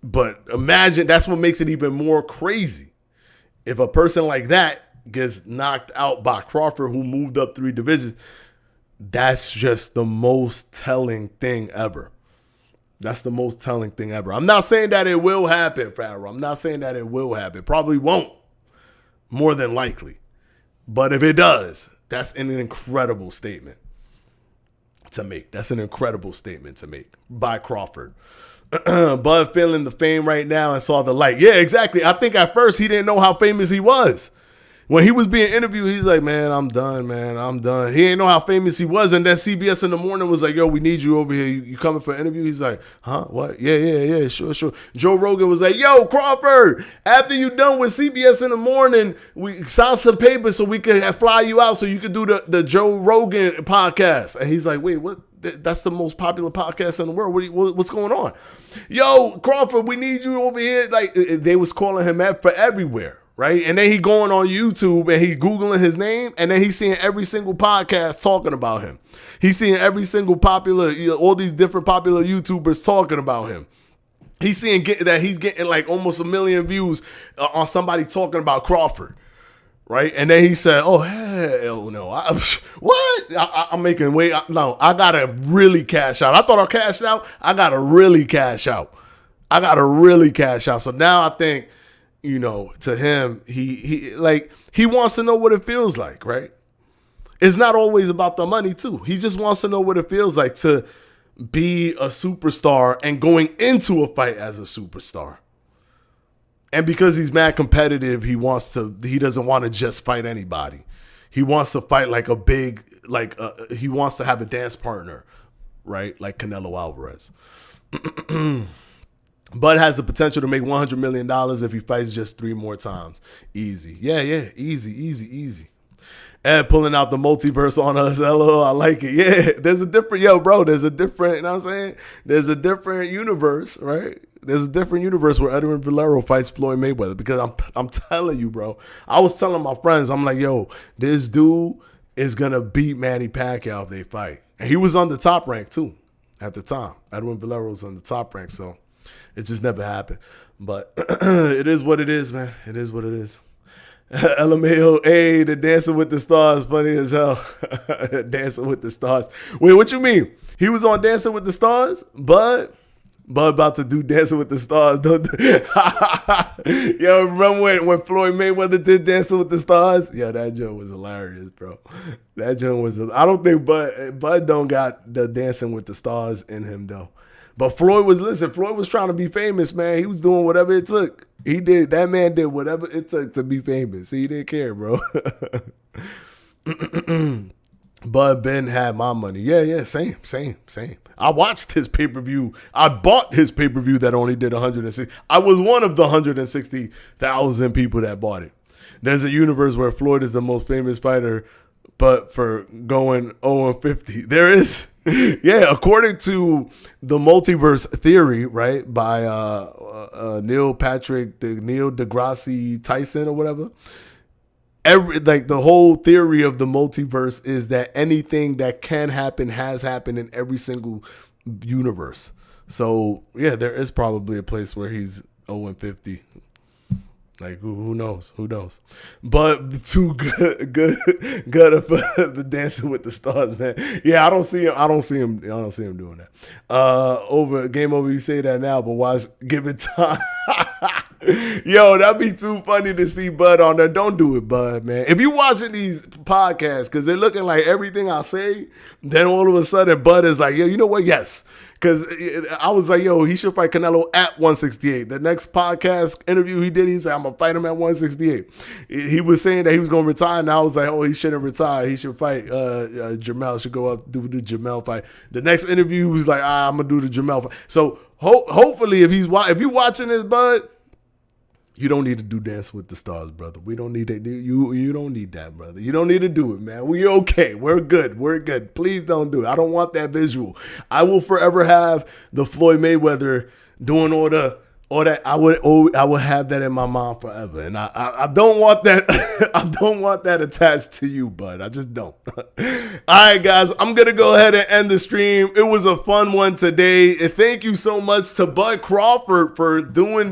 A: But imagine, that's what makes it even more crazy. If a person like that gets knocked out by Crawford, who moved up 3 divisions, that's just the most telling thing ever. That's the most telling thing ever. I'm not saying that it will happen, Farrell. I'm not saying that it will happen. Probably won't. More than likely. But if it does, that's an incredible statement to make. That's an incredible statement to make by Crawford. Bud feeling the fame right now and saw the light. Yeah, exactly. I think at first he didn't know how famous he was. When he was being interviewed, he's like, man, I'm done. He didn't know how famous he was. And then CBS in the morning was like, yo, we need you over here. You coming for an interview? He's like, huh? What? Yeah, sure. Joe Rogan was like, yo, Crawford, after you done with CBS in the morning, we sign some papers so we can fly you out so you can do the Joe Rogan podcast. And he's like, wait, what? That's the most popular podcast in the world. What's going on? Yo, Crawford, we need you over here. Like, they was calling him for everywhere. Right? And then he going on YouTube and he Googling his name, and then he's seeing every single podcast talking about him. He's seeing every single all these different popular YouTubers talking about him. He's seeing that he's getting like almost 1 million views on somebody talking about Crawford. Right? And then he said, oh, hell no. I'm making way. No, I got to really cash out. I thought I cashed out. I got to really cash out. So now I think, to him, he wants to know what it feels like, right? It's not always about the money, too. He just wants to know what it feels like to be a superstar and going into a fight as a superstar. And because he's mad competitive, he doesn't want to just fight anybody. He wants to fight like a big, he wants to have a dance partner, right? Like Canelo Alvarez. Bud has the potential to make $100 million if he fights just 3 more times. Easy. Yeah. Easy. Ed pulling out the multiverse on us. Hello, I like it. Yeah, there's a different, you know what I'm saying? There's a different universe, right? There's a different universe where Edwin Valero fights Floyd Mayweather, because I'm telling you, bro. I was telling my friends, I'm like, yo, this dude is going to beat Manny Pacquiao if they fight. And he was on the top rank, too, at the time. Edwin Valero was on the top rank, so it just never happened. But it is what it is, man. It is what it is. LMAO, hey, the Dancing with the Stars, funny as hell. Dancing with the Stars. Wait, what you mean? He was on Dancing with the Stars? Bud about to do Dancing with the Stars. Yo, remember when Floyd Mayweather did Dancing with the Stars? Yo, that joke was hilarious, bro. That joke was, I don't think Bud don't got the Dancing with the Stars in him, though. But Floyd was trying to be famous, man. He was doing whatever it took. That man did whatever it took to be famous. He didn't care, bro. Bud Ben had my money. Yeah, same. I watched his pay-per-view. I bought his pay-per-view that only did 160. I was one of the 160,000 people that bought it. There's a universe where Floyd is the most famous fighter, but for going 0-50. There is, according to the multiverse theory, right, by Neil deGrasse Tyson or whatever. The whole theory of the multiverse is that anything that can happen has happened in every single universe. So yeah, there is probably a place where he's 0-50. Like who knows? But too good for the Dancing with the Stars, man. Yeah, I don't see him doing that. Game over. You say that now, but watch. Give it time. Yo, that'd be too funny to see Bud on there. Don't do it, Bud, man. If you watching these podcasts, because they're looking like everything I say, then all of a sudden Bud is like, yo, you know what? Yes. Because I was like, yo, he should fight Canelo at 168. The next podcast interview he did, he said, I'm going to fight him at 168. He was saying that he was going to retire, and I was like, oh, he shouldn't retire. He should fight Jamel. Should go up, do the Jamel fight. The next interview, he was like, I'm going to do the Jamel fight. So hopefully, if you're watching this, Bud, you don't need to do Dance with the Stars, brother. We don't need that. You don't need that, brother. You don't need to do it, man. We're okay. We're good. We're good. Please don't do it. I don't want that visual. I will forever have the Floyd Mayweather doing all that. I would have that in my mind forever, and I don't want that. I don't want that attached to you, bud. I just don't. All right, guys, I'm gonna go ahead and end the stream. It was a fun one today. And thank you so much to Bud Crawford for doing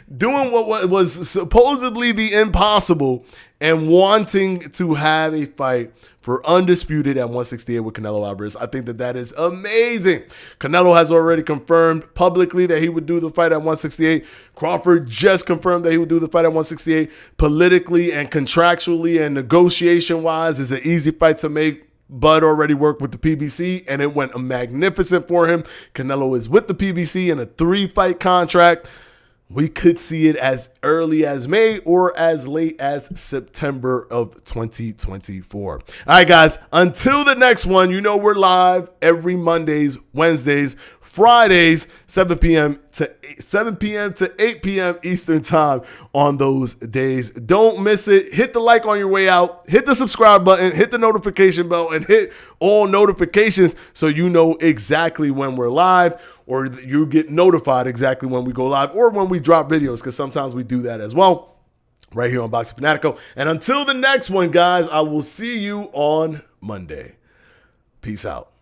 A: what was supposedly the impossible and wanting to have a fight for undisputed at 168 with Canelo Alvarez. I think that is amazing. Canelo has already confirmed publicly that he would do the fight at 168. Crawford just confirmed that he would do the fight at 168. Politically and contractually and negotiation-wise, it's an easy fight to make. Bud already worked with the PBC, and it went magnificent for him. Canelo is with the PBC in a 3-fight contract. We could see it as early as May or as late as September of 2024. All right, guys, until the next one, you know we're live every Mondays, Wednesdays, Fridays, 7 p.m. to 8 p.m. Eastern time on those days. Don't miss it. Hit the like on your way out. Hit the subscribe button. Hit the notification bell and hit all notifications so you know exactly when we're live, or you get notified exactly when we go live or when we drop videos, because sometimes we do that as well right here on Boxing Fanatico. And until the next one, guys, I will see you on Monday. Peace out.